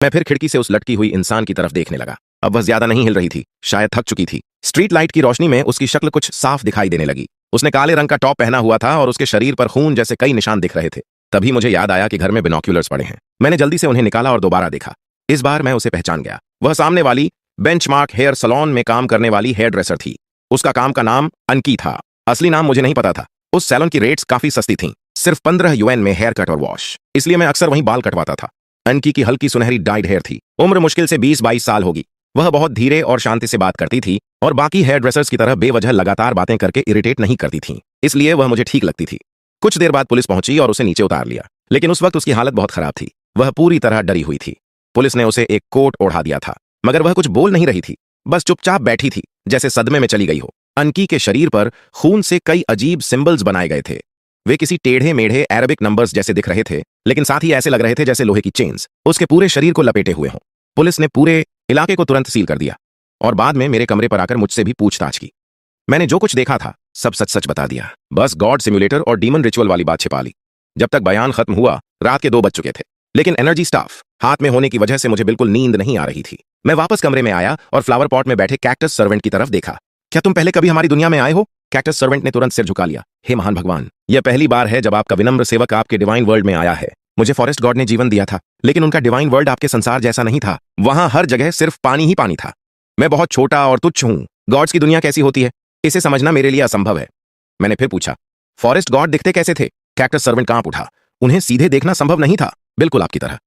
मैं फिर खिड़की से उस लटकी हुई इंसान की तरफ देखने लगा। अब वह ज्यादा नहीं हिल रही थी, शायद थक चुकी थी। स्ट्रीट लाइट की रोशनी में उसकी शक्ल कुछ साफ दिखाई देने लगी। उसने काले रंग का टॉप पहना हुआ था और उसके शरीर पर खून जैसे कई निशान दिख रहे थे। तभी मुझे याद आया कि घर में बिनोक्यूलर्स पड़े हैं। मैंने जल्दी से उन्हें निकाला और दोबारा देखा। इस बार मैं उसे पहचान गया। वह सामने वाली बेंचमार्क हेयर सैलून में काम करने वाली हेयर ड्रेसर थी। उसका काम का नाम अनकी था। असली नाम मुझे नहीं पता था। उस सैलून की रेट्स काफी सस्ती थीं, सिर्फ 15 यूएन में हेयर कट और वॉश, इसलिए मैं अक्सर वहीं बाल कटवाता था। अनकी की हल्की सुनहरी डाइड हेयर थी। उम्र मुश्किल से 20-22 साल होगी। वह बहुत धीरे और शांति से बात करती थी और बाकी हेयर ड्रेसर्स की तरह बेवजह लगातार बातें करके इरिटेट नहीं करती थी, इसलिए वह मुझे ठीक लगती थी। कुछ देर बाद पुलिस पहुंची और उसे नीचे उतार लिया, लेकिन उस वक्त उसकी हालत बहुत खराब थी। वह पूरी तरह डरी हुई थी। पुलिस ने उसे एक कोट ओढ़ा दिया था, मगर वह कुछ बोल नहीं रही थी, बस चुपचाप बैठी थी, जैसे सदमे में चली गई हो। अनकी के शरीर पर खून से कई अजीब सिंबल्स बनाए गए थे। वे किसी टेढ़े मेढ़े अरबिक नंबर्स जैसे दिख रहे थे, लेकिन साथ ही ऐसे लग रहे थे जैसे लोहे की चेन्स उसके पूरे शरीर को लपेटे हुए हों। पुलिस ने पूरे इलाके को तुरंत सील कर दिया और बाद में मेरे कमरे पर आकर मुझसे भी पूछताछ की। मैंने जो कुछ देखा था सब सच सच बता दिया, बस गॉड सिम्युलेटर और डीमन रिचुअल वाली बात छिपा ली। जब तक बयान खत्म हुआ रात के 2 बज चुके थे, लेकिन एनर्जी स्टाफ हाथ में होने की वजह से मुझे बिल्कुल नींद नहीं आ रही थी। मैं वापस कमरे में आया और फ्लावर पॉट में बैठे कैक्टस सर्वेंट की तरफ देखा। क्या तुम पहले कभी हमारी दुनिया में आए हो? कैक्टस सर्वेंट ने तुरंत सिर झुका लिया। हे महान भगवान, यह पहली बार है जब आपका विनम्र सेवक आपके डिवाइन वर्ल्ड में आया है। मुझे फॉरेस्ट गॉड ने जीवन दिया था, लेकिन उनका डिवाइन वर्ल्ड आपके संसार जैसा नहीं था। वहां हर जगह सिर्फ पानी ही पानी था। मैं बहुत छोटा और तुच्छ हूं। गॉड्स की दुनिया कैसी होती है, इसे समझना मेरे लिए असंभव है। मैंने फिर पूछा, फॉरेस्ट गॉड दिखते कैसे थे? कैक्टस सर्वेंट कांप उठा। उन्हें सीधे देखना संभव नहीं था, बिल्कुल आपकी तरह।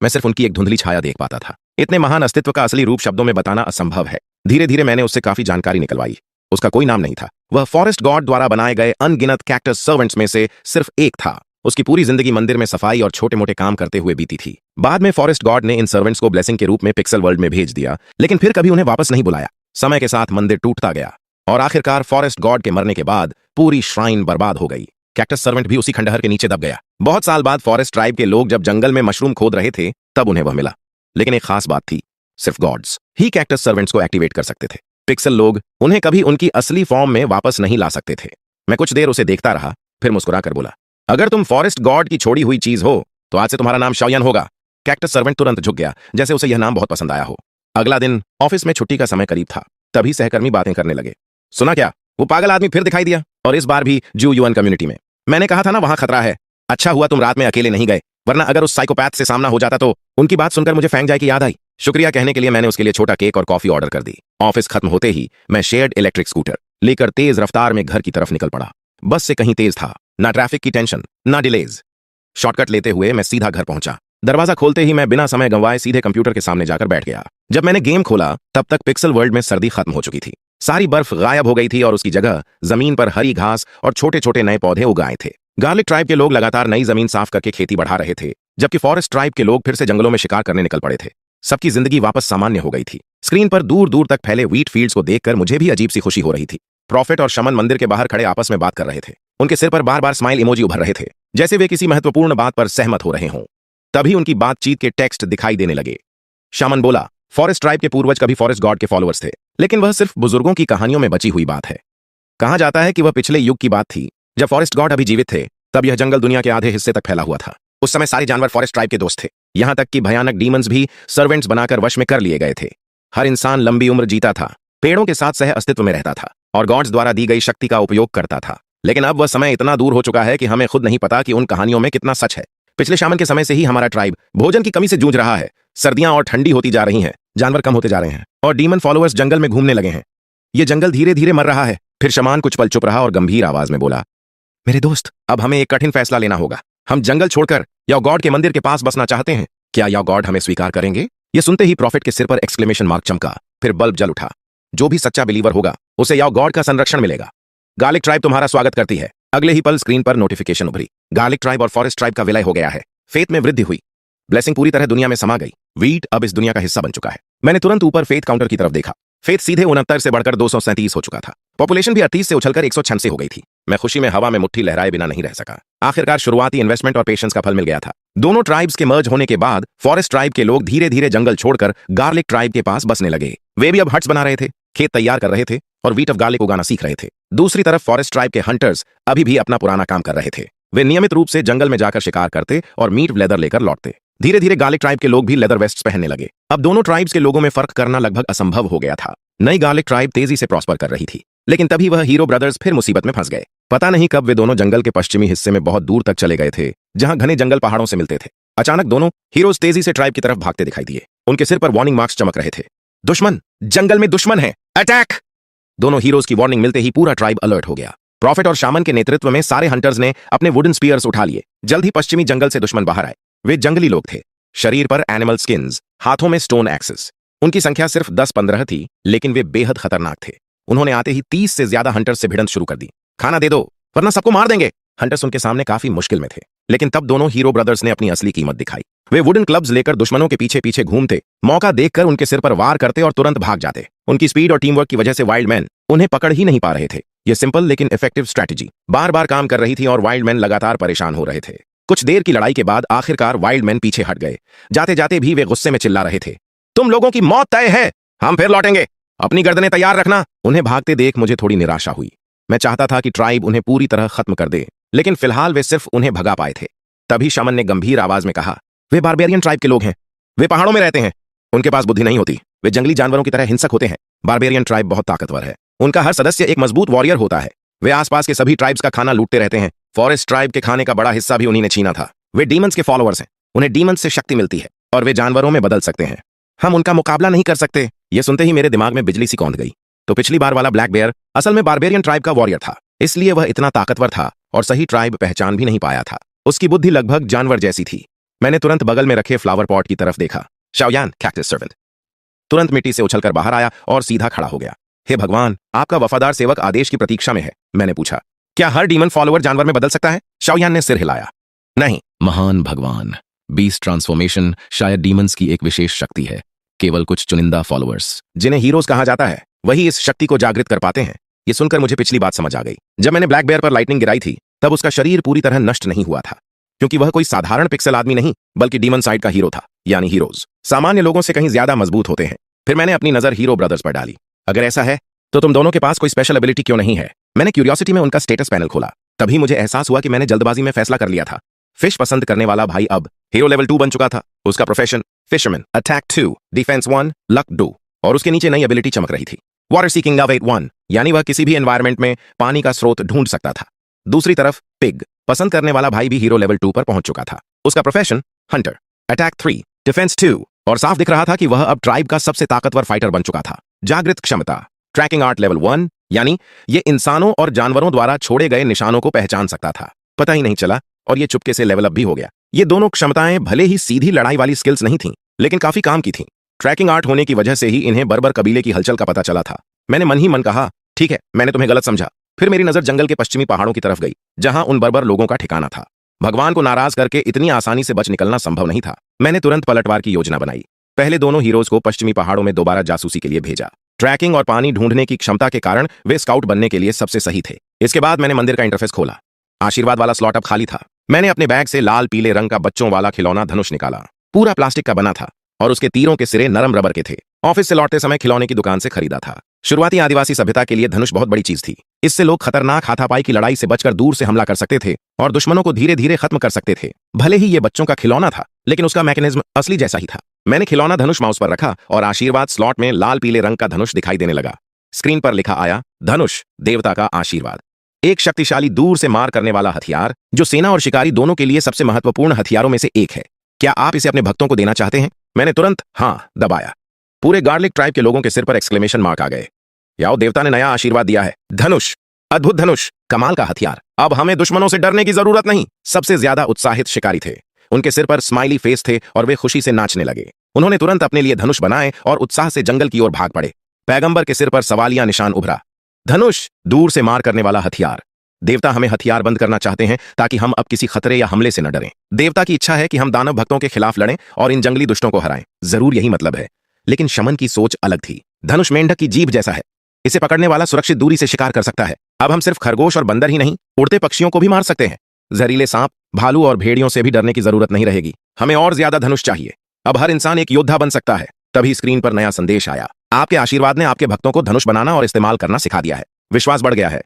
मैं सिर्फ उनकी एक धुंधली छाया देख पाता था। इतने महान अस्तित्व का असली रूप शब्दों में बताना असंभव है। धीरे धीरे मैंने उससे काफी जानकारी निकलवाई। उसका कोई नाम नहीं था। वह फॉरेस्ट गॉड द्वारा बनाए गए अनगिनत कैक्टस सर्वेंट्स में से सिर्फ एक था। उसकी पूरी जिंदगी मंदिर में सफाई और छोटे मोटे काम करते हुए बीती थी। बाद में फॉरेस्ट गॉड ने इन सर्वेंट्स को ब्लेसिंग के रूप में पिक्सल वर्ल्ड में भेज दिया, लेकिन फिर कभी उन्हें वापस नहीं बुलाया। समय के साथ मंदिर टूटता गया और आखिरकार फॉरेस्ट गॉड के मरने के बाद पूरी श्राइन बर्बाद हो गई। कैक्टस सर्वेंट भी उसी खंडहर के नीचे दब गया। बहुत साल बाद फॉरेस्ट ट्राइब के लोग जब जंगल में मशरूम खोद रहे थे तब उन्हें वह मिला। लेकिन एक खास बात थी, सिर्फ गॉड्स ही कैक्टस सर्वेंट्स को एक्टिवेट कर सकते थे। पिक्सल लोग उन्हें कभी उनकी असली फॉर्म में वापस नहीं ला सकते थे। मैं कुछ देर उसे देखता रहा, फिर मुस्कुरा कर बोला, अगर तुम फॉरेस्ट गॉड की छोड़ी हुई चीज हो तो आज से तुम्हारा नाम शाओयान होगा। कैक्टस सर्वेंट तुरंत झुक गया, जैसे उसे यह नाम बहुत पसंद आया हो। अगला दिन ऑफिस में छुट्टी का समय करीब था, तभी सहकर्मी बातें करने लगे। सुना क्या, वो पागल आदमी फिर दिखाई दिया, और इस बार भी जू यूएन कम्युनिटी में। मैंने कहा था ना वहां खतरा है। अच्छा हुआ तुम रात में अकेले नहीं गए, वरना अगर उस साइकोपैथ से सामना हो जाता तो। उनकी बात सुनकर मुझे फेंग जाए की याद आई। शुक्रिया कहने के लिए मैंने उसके लिए छोटा केक और कॉफी ऑर्डर कर दी। ऑफिस खत्म होते ही मैं शेयर्ड इलेक्ट्रिक स्कूटर लेकर तेज रफ्तार में घर की तरफ निकल पड़ा। बस से कहीं तेज था, ना ट्रैफिक की टेंशन, ना डिलेज। शॉर्टकट लेते हुए मैं सीधा घर पहुंचा। दरवाजा खोलते ही मैं बिना समय गंवाए सीधे कंप्यूटर के सामने जाकर बैठ गया। जब मैंने गेम खोला तब तक पिक्सल वर्ल्ड में सर्दी खत्म हो चुकी थी। सारी बर्फ गायब हो गई थी और उसकी जगह जमीन पर हरी घास और छोटे छोटे नए पौधे उगाए थे। गार्लिक ट्राइब के लोग लगातार नई जमीन साफ करके खेती बढ़ा रहे थे, जबकि फॉरेस्ट ट्राइब के लोग फिर से जंगलों में शिकार करने निकल पड़े थे। सबकी जिंदगी वापस सामान्य हो गई थी। स्क्रीन पर दूर दूर तक फैले व्हीट फील्ड्स को देखकर मुझे भी अजीब सी खुशी हो रही थी। प्रॉफिट और शमन मंदिर के बाहर खड़े आपस में बात कर रहे थे। उनके सिर पर बार बार स्माइल इमोजी उभर रहे थे, जैसे वे किसी महत्वपूर्ण बात पर सहमत हो रहे हों। तभी उनकी बातचीत के टेक्स्ट दिखाई देने लगे। शामन बोला, फॉरेस्ट ट्राइब के पूर्वज कभी फॉरेस्ट गॉड के फॉलोअर्स थे, लेकिन वह सिर्फ बुजुर्गों की कहानियों में बची हुई बात है। कहा जाता है कि वह पिछले युग की बात थी, जब फॉरेस्ट गॉड अभी जीवित थे। तब यह जंगल दुनिया के आधे हिस्से तक फैला हुआ था। उस समय सारे जानवर फॉरेस्ट ट्राइब के दोस्त थे, यहां तक कि भयानक डीमंस भी सर्वेंट्स बनाकर वश में कर लिए गए थे। हर इंसान लंबी उम्र जीता था, पेड़ों के साथ सह अस्तित्व में रहता था और गॉड्स द्वारा दी गई शक्ति का उपयोग करता था। लेकिन अब वह समय इतना दूर हो चुका है कि हमें खुद नहीं पता कि उन कहानियों में कितना सच है। पिछले शामन के समय से ही हमारा ट्राइब भोजन की कमी से जूझ रहा है। सर्दियां और ठंडी होती जा रही हैं, जानवर कम होते जा रहे हैं और डीमन फॉलोअर्स जंगल में घूमने लगे हैं। ये जंगल धीरे धीरे मर रहा है। फिर शमान कुछ पल चुप रहा और गंभीर आवाज में बोला, मेरे दोस्त, अब हमें एक कठिन फैसला लेना होगा। हम जंगल छोड़कर याओ गॉड के मंदिर के पास बसना चाहते हैं। क्या याओ गॉड हमें स्वीकार करेंगे? यह सुनते ही प्रॉफिट के सिर पर एक्सक्लेमेशन मार्क चमका, फिर बल्ब जल उठा। जो भी सच्चा बिलीवर होगा उसे याओ गॉड का संरक्षण मिलेगा। गार्लिक ट्राइब तुम्हारा स्वागत करती है। अगले ही पल स्क्रीन पर नोटिफिकेशन उभरी। गार्लिक ट्राइब और फॉरेस्ट ट्राइब का विलय हो गया है। फेथ में वृद्धि हुई। ब्लेसिंग पूरी तरह दुनिया में समा गई। वीट अब इस दुनिया का हिस्सा बन चुका है। मैंने तुरंत ऊपर फेथ काउंटर की तरफ देखा। फेथ सीधे 69 से बढ़कर 237 हो चुका था। पॉपुलेशन भी 38 से उछलकर 186 हो गई थी। मैं खुशी में हवा में मुट्ठी लहराए बिना नहीं रह सका। आखिरकार शुरुआती इन्वेस्टमेंट और पेशेंस का फल मिल गया था। दोनों ट्राइब्स के मर्ज होने के बाद फॉरेस्ट ट्राइब के लोग धीरे धीरे जंगल छोड़कर गार्लिक ट्राइब के पास बसने लगे। वे भी अब हट्स बना रहे थे, खेत तैयार कर रहे थे और व्हीट ऑफ गार्लिक उगाना सीख रहे थे। दूसरी तरफ फॉरेस्ट ट्राइब के हंटर्स अभी भी अपना पुराना काम कर रहे थे। वे नियमित रूप से जंगल में जाकर शिकार करते और मीट लेदर लेकर लौटते। धीरे धीरे गालिक ट्राइब के लोग भी लेदर वेस्ट पहनने लगे। अब दोनों ट्राइब्स के लोगों में फर्क करना लगभग असंभव हो गया था। नई गालिक ट्राइब तेजी से प्रॉस्पर कर रही थी, लेकिन तभी वह हीरो ब्रदर्स फिर मुसीबत में फंस गए। पता नहीं कब वे दोनों जंगल के पश्चिमी हिस्से में बहुत दूर तक चले गए थे, जहां घने जंगल पहाड़ों से मिलते थे। अचानक दोनों हीरोज तेजी से ट्राइब की तरफ भागते दिखाई दिए। उनके सिर पर वार्निंग मार्क्स चमक रहे थे। दुश्मन, जंगल में दुश्मन है, अटैक! दोनों हीरोज की वार्निंग मिलते ही पूरा ट्राइब अलर्ट हो गया। प्रॉफिट और शामन के नेतृत्व में सारे हंटर्स ने अपने वुडन स्पीयर्स उठा लिए। जल्द ही पश्चिमी जंगल से दुश्मन बाहर आए। वे जंगली लोग थे, शरीर पर एनिमल स्किन्स, हाथों में स्टोन एक्सेस। उनकी संख्या सिर्फ 10-15 थी, लेकिन वे बेहद खतरनाक थे। उन्होंने आते ही 30 से ज्यादा हंटर्स से भिड़ंत शुरू कर दी। खाना दे दो वरना सबको मार देंगे। हंटर्स उनके सामने काफी मुश्किल में थे, लेकिन तब दोनों हीरो ब्रदर्स ने अपनी असली कीमत दिखाई। वे वुडन क्लब्स लेकर दुश्मनों के पीछे पीछे घूमते, मौका देखकर उनके सिर पर वार करते और तुरंत भाग जाते। उनकी स्पीड और टीम वर्क की वजह से वाइल्ड मैन उन्हें पकड़ ही नहीं पा रहे थे। यह सिंपल लेकिन इफेक्टिव स्ट्रैटेजी बार बार काम कर रही थी और वाइल्ड मैन लगातार परेशान हो रहे थे। कुछ देर की लड़ाई के बाद आखिरकार वाइल्ड मैन पीछे हट गए। जाते जाते भी वे गुस्से में चिल्ला रहे थे, तुम लोगों की मौत तय है, हम फिर लौटेंगे, अपनी गर्दनें तैयार रखना। उन्हें भागते देख मुझे थोड़ी निराशा हुई। मैं चाहता था कि ट्राइब उन्हें पूरी तरह खत्म कर दे, लेकिन फिलहाल वे सिर्फ उन्हें भगा पाए थे। तभी शमन ने गंभीर आवाज में कहा, वे बारबेरियन ट्राइब के लोग हैं, वे पहाड़ों में रहते हैं, उनके पास बुद्धि नहीं होती, वे जंगली जानवरों की तरह हिंसक होते हैं। बारबेरियन ट्राइब बहुत ताकतवर है, उनका हर सदस्य एक मजबूत वॉरियर होता है। वे आसपास के सभी ट्राइब्स का खाना लूटते रहते हैं। फॉरेस्ट ट्राइब के खाने का बड़ा हिस्सा भी उन्हीं ने छीना था। वे डीमंस के फॉलोअर्स हैं, उन्हें डीमंस से शक्ति मिलती है और वे जानवरों में बदल सकते हैं। हम उनका मुकाबला नहीं कर सकते। यह सुनते ही मेरे दिमाग में बिजली सी कौंध गई। तो पिछली बार वाला ब्लैक बेयर असल में बारबेरियन ट्राइब का वॉरियर था, इसलिए वह इतना ताकतवर था और सही ट्राइब पहचान भी नहीं पाया था। उसकी बुद्धि लगभग जानवर जैसी थी। मैंने तुरंत बगल में रखे फ्लावर पॉट की तरफ देखा। शाओयान, कैक्टस सर्वेंट, तुरंत मिट्टी से उछलकर बाहर आया और सीधा खड़ा हो गया। हे भगवान, आपका वफादार सेवक आदेश की प्रतीक्षा में है। मैंने पूछा, क्या हर डीमन फॉलोअर जानवर में बदल सकता है? शाओयान ने सिर हिलाया। नहीं महान भगवान, बीस्ट ट्रांसफॉर्मेशन शायद डीमंस की एक विशेष शक्ति है। केवल कुछ चुनिंदा फॉलोअर्स, जिन्हें हीरोज कहा जाता है, वही इस शक्ति को जागृत कर पाते हैं। ये सुनकर मुझे पिछली बात समझ आ गई। जब मैंने ब्लैक बेयर पर लाइटनिंग गिराई थी, तब उसका शरीर पूरी तरह नष्ट नहीं हुआ था, क्योंकि वह कोई साधारण पिक्सल आदमी नहीं, बल्कि डीमन साइड का हीरो था। यानी हीरोज सामान्य लोगों से कहीं ज्यादा मजबूत होते हैं। फिर मैंने अपनी नजर हीरो ब्रदर्स पर डाली। अगर ऐसा है तो तुम दोनों के पास कोई स्पेशल एबिलिटी क्यों नहीं है? मैंने क्यूरियोसिटी में उनका स्टेटस पैनल खोला। तभी मुझे एहसास हुआ कि मैंने जल्दबाजी में फैसला कर लिया था। फिश पसंद करने वाला भाई अब हीरो लेवल 2 बन चुका था। उसका profession fisherman, attack 2, defence 1, luck 2, और उसके नीचे नई एबिलिटी चमक रही थी, वाटर सीकिंग लव 1, यानी वह किसी भी एनवायरमेंट में पानी का स्रोत ढूंढ सकता था। दूसरी तरफ पिग पसंद करने वाला भाई भी हीरो लेवल 2 पर पहुंच चुका था। उसका प्रोफेशन हंटर, अटैक 3, डिफेंस 2, और साफ दिख रहा था कि वह अब ट्राइब का सबसे ताकतवर फाइटर बन चुका था। जागृत क्षमता, ट्रैकिंग आर्ट लेवल 1, यानी ये इंसानों और जानवरों द्वारा छोड़े गए निशानों को पहचान सकता था। पता ही नहीं चला और ये चुपके से लेवल अप भी हो गया। ये दोनों क्षमताएं भले ही सीधी लड़ाई वाली स्किल्स नहीं थीं, लेकिन काफी काम की थीं। ट्रैकिंग आर्ट होने की वजह से ही इन्हें बर्बर कबीले की हलचल का पता चला था। मैंने मन ही मन कहा, ठीक है, मैंने तुम्हें गलत समझा। फिर मेरी नजर जंगल के पश्चिमी पहाड़ों की तरफ गई, जहां उन बर्बर लोगों का ठिकाना था। भगवान को नाराज करके इतनी आसानी से बच निकलना संभव नहीं था। मैंने तुरंत पलटवार की योजना बनाई। पहले दोनों हीरोज को पश्चिमी पहाड़ों में दोबारा जासूसी के लिए भेजा। ट्रैकिंग और पानी ढूंढने की क्षमता के कारण वे स्काउट बनने के लिए सबसे सही थे। इसके बाद मैंने मंदिर का इंटरफेस खोला। आशीर्वाद वाला स्लॉट अब खाली था। मैंने अपने बैग से लाल पीले रंग का बच्चों वाला खिलौना धनुष निकाला। पूरा प्लास्टिक का बना था और उसके तीरों के सिरे नरम रबर के थे। ऑफिस से लौटते समय खिलौने की दुकान से खरीदा था। शुरुआती आदिवासी सभ्यता के लिए धनुष बहुत बड़ी चीज थी। इससे लोग खतरनाक हाथापाई की लड़ाई से बचकर दूर से हमला कर सकते थे और दुश्मनों को धीरे धीरे खत्म कर सकते थे। भले ही ये बच्चों का खिलौना था, लेकिन उसका मैकेनिज्म असली जैसा ही था। मैंने खिलौना धनुष माउस पर रखा और आशीर्वाद स्लॉट में लाल पीले रंग का धनुष दिखाई देने लगा। स्क्रीन पर लिखा आया, धनुष, देवता का आशीर्वाद। एक शक्तिशाली दूर से मार करने वाला हथियार, जो सेना और शिकारी दोनों के लिए सबसे महत्वपूर्ण हथियारों में से एक है। क्या आप इसे अपने भक्तों को देना चाहते हैं? मैंने तुरंत हाँ दबाया। पूरे गार्लिक ट्राइब के लोगों के सिर पर एक्सक्लेमेशन मार्क आ गए। याओ, देवता ने नया आशीर्वाद दिया है। धनुष, अद्भुत धनुष, कमाल का हथियार। अब हमें दुश्मनों से डरने की जरूरत नहीं। सबसे ज्यादा उत्साहित शिकारी थे। उनके सिर पर स्माइली फेस थे और वे खुशी से नाचने लगे। उन्होंने तुरंत अपने लिए धनुष बनाए और उत्साह से जंगल की ओर भाग पड़े। पैगंबर के सिर पर सवालिया निशान उभरा। धनुष, दूर से मार करने वाला हथियार। देवता हमें हथियार बंद करना चाहते हैं ताकि हम अब किसी खतरे या हमले से न डरें। देवता की इच्छा है कि हम दानव भक्तों के खिलाफ लड़ें और इन जंगली दुष्टों को हराएं। जरूर यही मतलब है। लेकिन शमन की सोच अलग थी। धनुष मेंढक की जीभ जैसा है। इसे पकड़ने वाला सुरक्षित दूरी से शिकार कर सकता है। अब हम सिर्फ खरगोश और बंदर ही नहीं, उड़ते पक्षियों को भी मार सकते हैं। जहरीले सांप, भालू और भेड़ियों से भी डरने की जरूरत नहीं रहेगी। हमें और ज्यादा धनुष चाहिए। अब हर इंसान एक योद्धा बन सकता है। तभी स्क्रीन पर नया संदेश आया। आपके आशीर्वाद ने आपके भक्तों को धनुष बनाना और इस्तेमाल करना सिखा दिया है। विश्वास बढ़ गया है।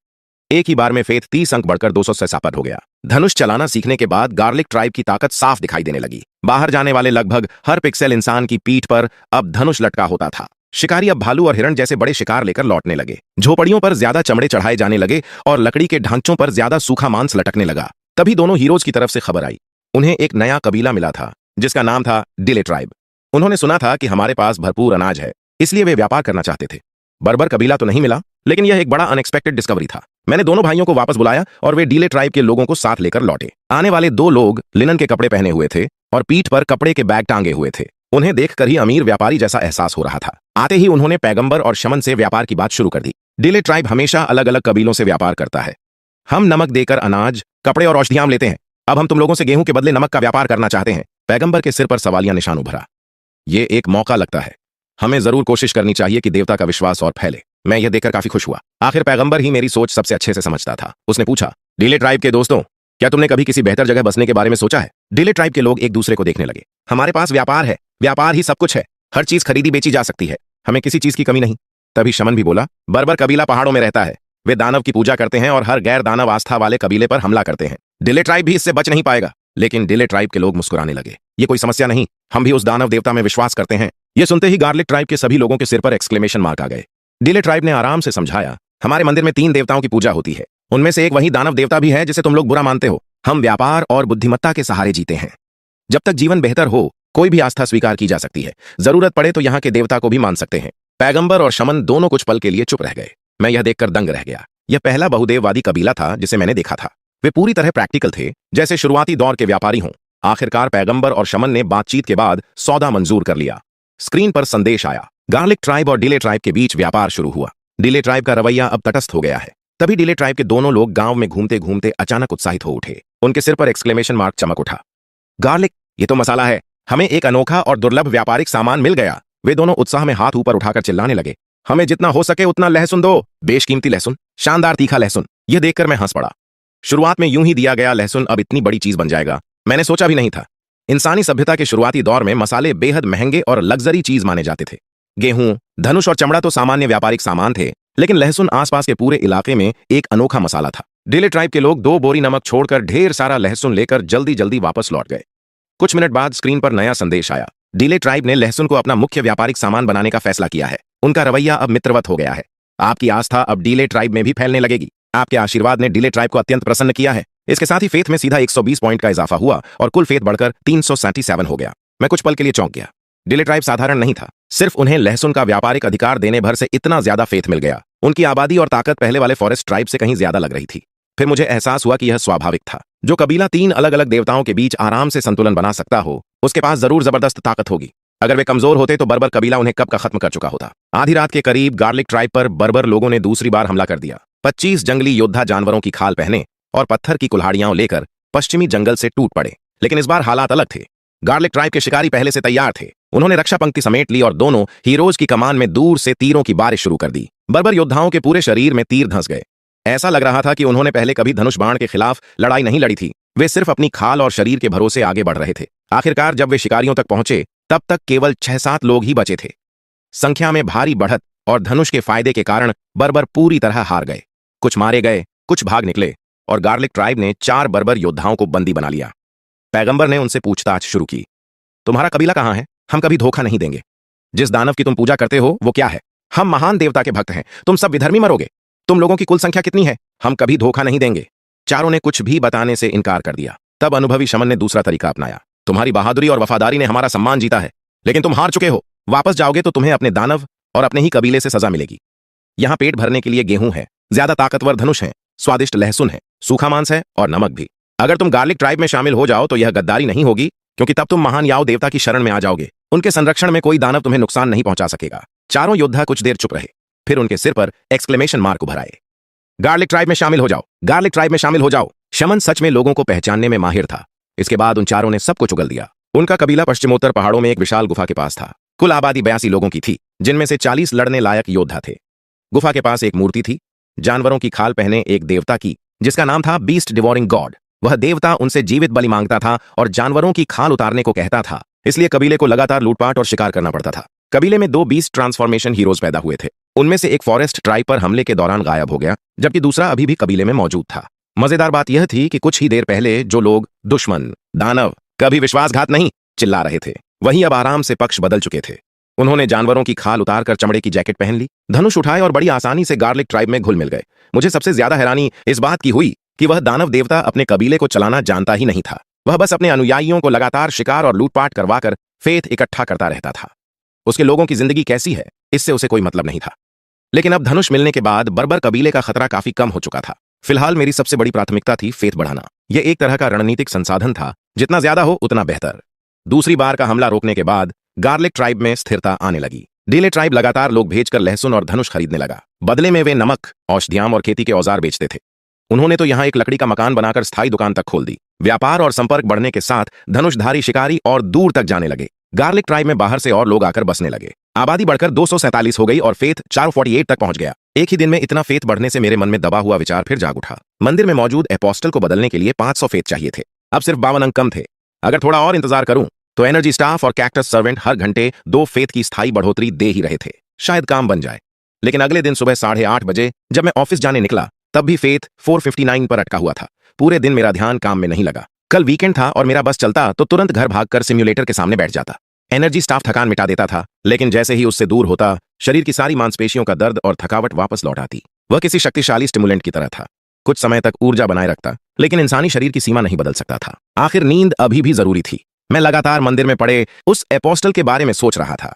एक ही बार में फेथ 30 अंक बढ़कर 200 से सापर हो गया। धनुष चलाना सीखने के बाद गार्लिक ट्राइब की ताकत साफ दिखाई देने लगी। बाहर जाने वाले लगभग हर पिक्सेल इंसान की पीठ पर अब धनुष लटका होता था। शिकारी अब भालू और हिरण जैसे बड़े शिकार लेकर लौटने लगे। झोपड़ियों पर ज्यादा चमड़े चढ़ाए जाने लगे और लकड़ी के ढांचों पर ज्यादा सूखा मांस लटकने लगा। तभी दोनों हीरोज की तरफ से खबर आई। उन्हें एक नया कबीला मिला था जिसका नाम था डिले ट्राइब। उन्होंने सुना था कि हमारे पास भरपूर अनाज है, इसलिए वे व्यापार करना चाहते थे। बर्बर कबीला तो नहीं मिला, लेकिन यह एक बड़ा अनएक्सपेक्टेड डिस्कवरी था। मैंने दोनों भाइयों को वापस बुलाया और वे डिले ट्राइब के लोगों को साथ लेकर लौटे। आने वाले दो लोग लिनन के कपड़े पहने हुए थे और पीठ पर कपड़े के बैग टांगे हुए थे। उन्हें देखकर ही अमीर व्यापारी जैसा एहसास हो रहा था। आते ही उन्होंने पैगंबर और शमन से व्यापार की बात शुरू कर दी। डिले ट्राइब हमेशा अलग अलग कबीलों से व्यापार करता है। हम नमक देकर अनाज, कपड़े और औषधियां लेते हैं। अब हम तुम लोगों से गेहूं के बदले नमक का व्यापार करना चाहते हैं। पैगंबर के सिर पर सवालिया निशान उभरा। ये एक मौका लगता है। हमें जरूर कोशिश करनी चाहिए कि देवता का विश्वास और फैले। मैं यह देखकर काफी खुश हुआ। आखिर पैगंबर ही मेरी सोच सबसे अच्छे से समझता था। उसने पूछा, डिले ट्राइब के दोस्तों, क्या तुमने कभी किसी बेहतर जगह बसने के बारे में सोचा है? डिले ट्राइब के लोग एक दूसरे को देखने लगे। हमारे पास व्यापार है, व्यापार ही सब कुछ है। हर चीज खरीदी बेची जा सकती है, हमें किसी चीज की कमी नहीं। तभी शमन भी बोला, बर्बर कबीला पहाड़ों में रहता है। वे दानव की पूजा करते हैं और हर गैर दानव आस्था वाले कबीले पर हमला करते हैं। डिले ट्राइब भी इससे बच नहीं पाएगा। लेकिन डिले ट्राइब के लोग मुस्कुराने लगे। ये कोई समस्या नहीं, हम भी उस दानव देवता में विश्वास करते हैं। ये सुनते ही गार्लिक ट्राइब के सभी लोगों के सिर पर एक्सक्लेमेशन मार्क आ गए। डिले ट्राइब ने आराम से समझाया, हमारे मंदिर में 3 देवताओं की पूजा होती है। उनमें से एक वही दानव देवता भी है जिसे तुम लोग बुरा मानते हो। हम व्यापार और बुद्धिमत्ता के सहारे जीते हैं। जब तक जीवन बेहतर हो, कोई भी आस्था स्वीकार की जा सकती है। जरूरत पड़े तो यहाँ के देवता को भी मान सकते हैं। पैगंबर और शमन दोनों कुछ पल के लिए चुप रह गए। मैं यह देखकर दंग रह गया। यह पहला बहुदेववादी कबीला था जिसे मैंने देखा था। वे पूरी तरह प्रैक्टिकल थे, जैसे शुरुआती दौर के व्यापारी हों। आखिरकार पैगंबर और शमन ने बातचीत के बाद सौदा मंजूर कर लिया। स्क्रीन पर संदेश आया। गार्लिक ट्राइब और डिले ट्राइब के बीच व्यापार शुरू हुआ। डिले ट्राइब का रवैया अब तटस्थ हो गया है। तभी डिले ट्राइब के दोनों लोग गांव में घूमते घूमते अचानक उत्साहित हो उठे। उनके सिर पर एक्सक्लेमेशन मार्क चमक उठा। गार्लिक, ये तो मसाला है। हमें एक अनोखा और दुर्लभ व्यापारिक सामान मिल गया। वे दोनों उत्साह में हाथ ऊपर उठाकर चिल्लाने लगे, हमें जितना हो सके उतना लहसुन दो। बेशकीमती लहसुन, शानदार तीखा लहसुन। यह देखकर मैं हंस पड़ा। शुरुआत में यूं ही दिया गया लहसुन अब इतनी बड़ी चीज बन जाएगा, मैंने सोचा भी नहीं था। इंसानी सभ्यता के शुरुआती दौर में मसाले बेहद महंगे और लग्जरी चीज माने जाते थे। गेहूं, धनुष और चमड़ा तो सामान्य व्यापारिक सामान थे, लेकिन लहसुन आसपास के पूरे इलाके में एक अनोखा मसाला था। डिले ट्राइब के लोग 2 बोरी नमक छोड़कर ढेर सारा लहसुन लेकर जल्दी जल्दी वापस लौट गए। कुछ मिनट बाद स्क्रीन पर नया संदेश आया। डिले ट्राइब ने लहसुन को अपना मुख्य व्यापारिक सामान बनाने का फैसला किया है। उनका रवैया अब मित्रवत हो गया है। आपकी आस्था अब डिले ट्राइब में भी फैलने लगेगी। आपके आशीर्वाद ने डिले ट्राइब को अत्यंत प्रसन्न किया है। इसके साथ ही फेथ में सीधा 120 पॉइंट का इजाफा हुआ और कुल फेथ बढ़कर 377 हो गया। मैं कुछ पल के लिए चौंक गया। डिले ट्राइब साधारण नहीं था। सिर्फ उन्हें लहसुन का व्यापारिक अधिकार देने भर से इतना ज्यादा फेथ मिल गया। उनकी आबादी और ताकत पहले वाले फॉरेस्ट ट्राइब से कहीं ज्यादा लग रही थी। फिर मुझे एहसास हुआ कि यह स्वाभाविक था। जो कबीला 3 अलग अलग देवताओं के बीच आराम से संतुलन बना सकता हो, उसके पास जरूर जबरदस्त ताकत होगी। अगर वे कमजोर होते तो बर्बर कबीला उन्हें कब का खत्म कर चुका होता। आधी रात के करीब गार्लिक ट्राइब पर बर्बर लोगों ने दूसरी बार हमला कर दिया। 25 जंगली योद्धा जानवरों की खाल पहने और पत्थर की कुल्हाड़ियां लेकर पश्चिमी जंगल से टूट पड़े। लेकिन इस बार हालात अलग थे। गार्लिक ट्राइब के शिकारी पहले से तैयार थे। उन्होंने रक्षा पंक्ति समेट ली और दोनों हीरोज की कमान में दूर से तीरों की बारिश शुरू कर दी। बर्बर योद्धाओं के पूरे शरीर में तीर धंस गए। ऐसा लग रहा था कि उन्होंने पहले कभी धनुष बाण के खिलाफ लड़ाई नहीं लड़ी थी। वे सिर्फ अपनी खाल और शरीर के भरोसे आगे बढ़ रहे थे। आखिरकार जब वे शिकारियों तक पहुंचे, तब तक केवल 6-7 लोग ही बचे थे। संख्या में भारी बढ़त और धनुष के फायदे के कारण बर्बर पूरी तरह हार गए। कुछ मारे गए, कुछ भाग निकले और गार्लिक ट्राइब ने 4 बर्बर योद्धाओं को बंदी बना लिया। पैगंबर ने उनसे पूछताछ शुरू की, तुम्हारा कबीला कहां है? हम कभी धोखा नहीं देंगे। जिस दानव की तुम पूजा करते हो वो क्या है? हम महान देवता के भक्त हैं। तुम सब विधर्मी मरोगे। तुम लोगों की कुल संख्या कितनी है? हम कभी धोखा नहीं देंगे। चारों ने कुछ भी बताने से इनकार कर दिया। तब अनुभवी शमन ने दूसरा तरीका अपनाया। तुम्हारी बहादुरी और वफादारी ने हमारा सम्मान जीता है, लेकिन तुम हार चुके हो। वापस जाओगे तो तुम्हें अपने दानव और अपने ही कबीले से सजा मिलेगी। यहाँ पेट भरने के लिए गेहूं है, ज्यादा ताकतवर धनुष है, स्वादिष्ट लहसुन है, सूखा मांस है और नमक भी। अगर तुम गार्लिक ट्राइब में शामिल हो जाओ तो यह गद्दारी नहीं होगी, क्योंकि तब तुम महान याओ देवता की शरण में आ जाओगे। उनके संरक्षण में कोई दानव तुम्हें नुकसान नहीं पहुंचा सकेगा। चारों योद्धा कुछ देर चुप रहे, फिर उनके सिर पर एक्सक्लेमेशन मार्क उभर आए। गार्लिक ट्राइब में शामिल हो जाओ, गार्लिक ट्राइब में शामिल हो जाओ। शमन सच में लोगों को पहचानने में माहिर था। इसके बाद उन चारों ने सब कुछ उगल दिया। उनका कबीला पश्चिमोत्तर पहाड़ों में एक विशाल गुफा के पास था। कुल आबादी 82 लोगों की थी, जिनमें से 40 लड़ने लायक योद्धा थे। गुफा के पास एक मूर्ति थी, जानवरों की खाल पहने एक देवता की, जिसका नाम था बीस्ट डिवोरिंग गॉड। वह देवता उनसे जीवित बलि मांगता था और जानवरों की खाल उतारने को कहता था। इसलिए कबीले को लगातार लूटपाट और शिकार करना पड़ता था। कबीले में 2 बीस्ट ट्रांसफॉर्मेशन हीरोज पैदा हुए थे। उनमें से एक फॉरेस्ट ट्राइब पर हमले के दौरान गायब हो गया, जबकि दूसरा अभी भी कबीले में मौजूद था। मजेदार बात यह थी कि कुछ ही देर पहले जो लोग दुश्मन, दानव, कभी विश्वासघात नहीं चिल्ला रहे थे, वहीं अब आराम से पक्ष बदल चुके थे। उन्होंने जानवरों की खाल उतारकर चमड़े की जैकेट पहन ली, धनुष उठाए और बड़ी आसानी से गार्लिक ट्राइब में घुल मिल गए। मुझे सबसे ज्यादा हैरानी इस बात की हुई कि वह दानव देवता अपने कबीले को चलाना जानता ही नहीं था। वह बस अपने अनुयायियों को लगातार शिकार और लूटपाट करवाकर फेथ इकट्ठा करता रहता था। उसके लोगों की जिंदगी कैसी है, इससे उसे कोई मतलब नहीं था। लेकिन अब धनुष मिलने के बाद बर्बर कबीले का खतरा काफी कम हो चुका था। फिलहाल मेरी सबसे बड़ी प्राथमिकता थी फेथ बढ़ाना। यह एक तरह का रणनीतिक संसाधन था, जितना ज्यादा हो उतना बेहतर। दूसरी बार का हमला रोकने के बाद गार्लिक ट्राइब में स्थिरता आने लगी। डीले ट्राइब लगातार लोग भेजकर लहसुन और धनुष खरीदने लगा। बदले में वे नमक, औषधियाम और खेती के औजार बेचते थे। उन्होंने तो यहां एक लकड़ी का मकान बनाकर स्थायी दुकान तक खोल दी। व्यापार और संपर्क बढ़ने के साथ धनुषधारी शिकारी और दूर तक जाने लगे। गार्लिक ट्राइब में बाहर से और लोग आकर बसने लगे। आबादी बढ़कर 247 हो गई और फेथ 448 तक पहुंच गया। एक ही दिन में इतना फेथ बढ़ने से मेरे मन में दबा हुआ विचार फिर जाग उठा। मंदिर में मौजूद एपोस्टल को बदलने के लिए 500 फेथ चाहिए थे। अब सिर्फ 52 अंक कम थे। अगर थोड़ा और इंतजार करूं तो एनर्जी स्टाफ और कैक्टस सर्वेंट हर घंटे 2 फेथ की स्थायी बढ़ोतरी दे ही रहे थे। शायद काम बन जाए। लेकिन अगले दिन सुबह 8:30 बजे जब मैं ऑफिस जाने निकला, तब भी फेथ 459 पर अटका हुआ था। पूरे दिन मेरा ध्यान काम में नहीं लगा। कल वीकेंड था और मेरा बस चलता तो तुरंत घर भागकर सिम्युलेटर के सामने बैठ जाता। एनर्जी स्टाफ थकान मिटा देता था, लेकिन जैसे ही उससे दूर होता, शरीर की सारी मांसपेशियों का दर्द और थकावट वापस लौट आती। वह किसी शक्तिशाली स्टिमुलेंट की तरह था। कुछ समय तक ऊर्जा बनाए रखता, लेकिन इंसानी शरीर की सीमा नहीं बदल सकता था। आखिर नींद अभी भी जरूरी थी। मैं लगातार मंदिर में पड़े उस एपोस्टल के बारे में सोच रहा था।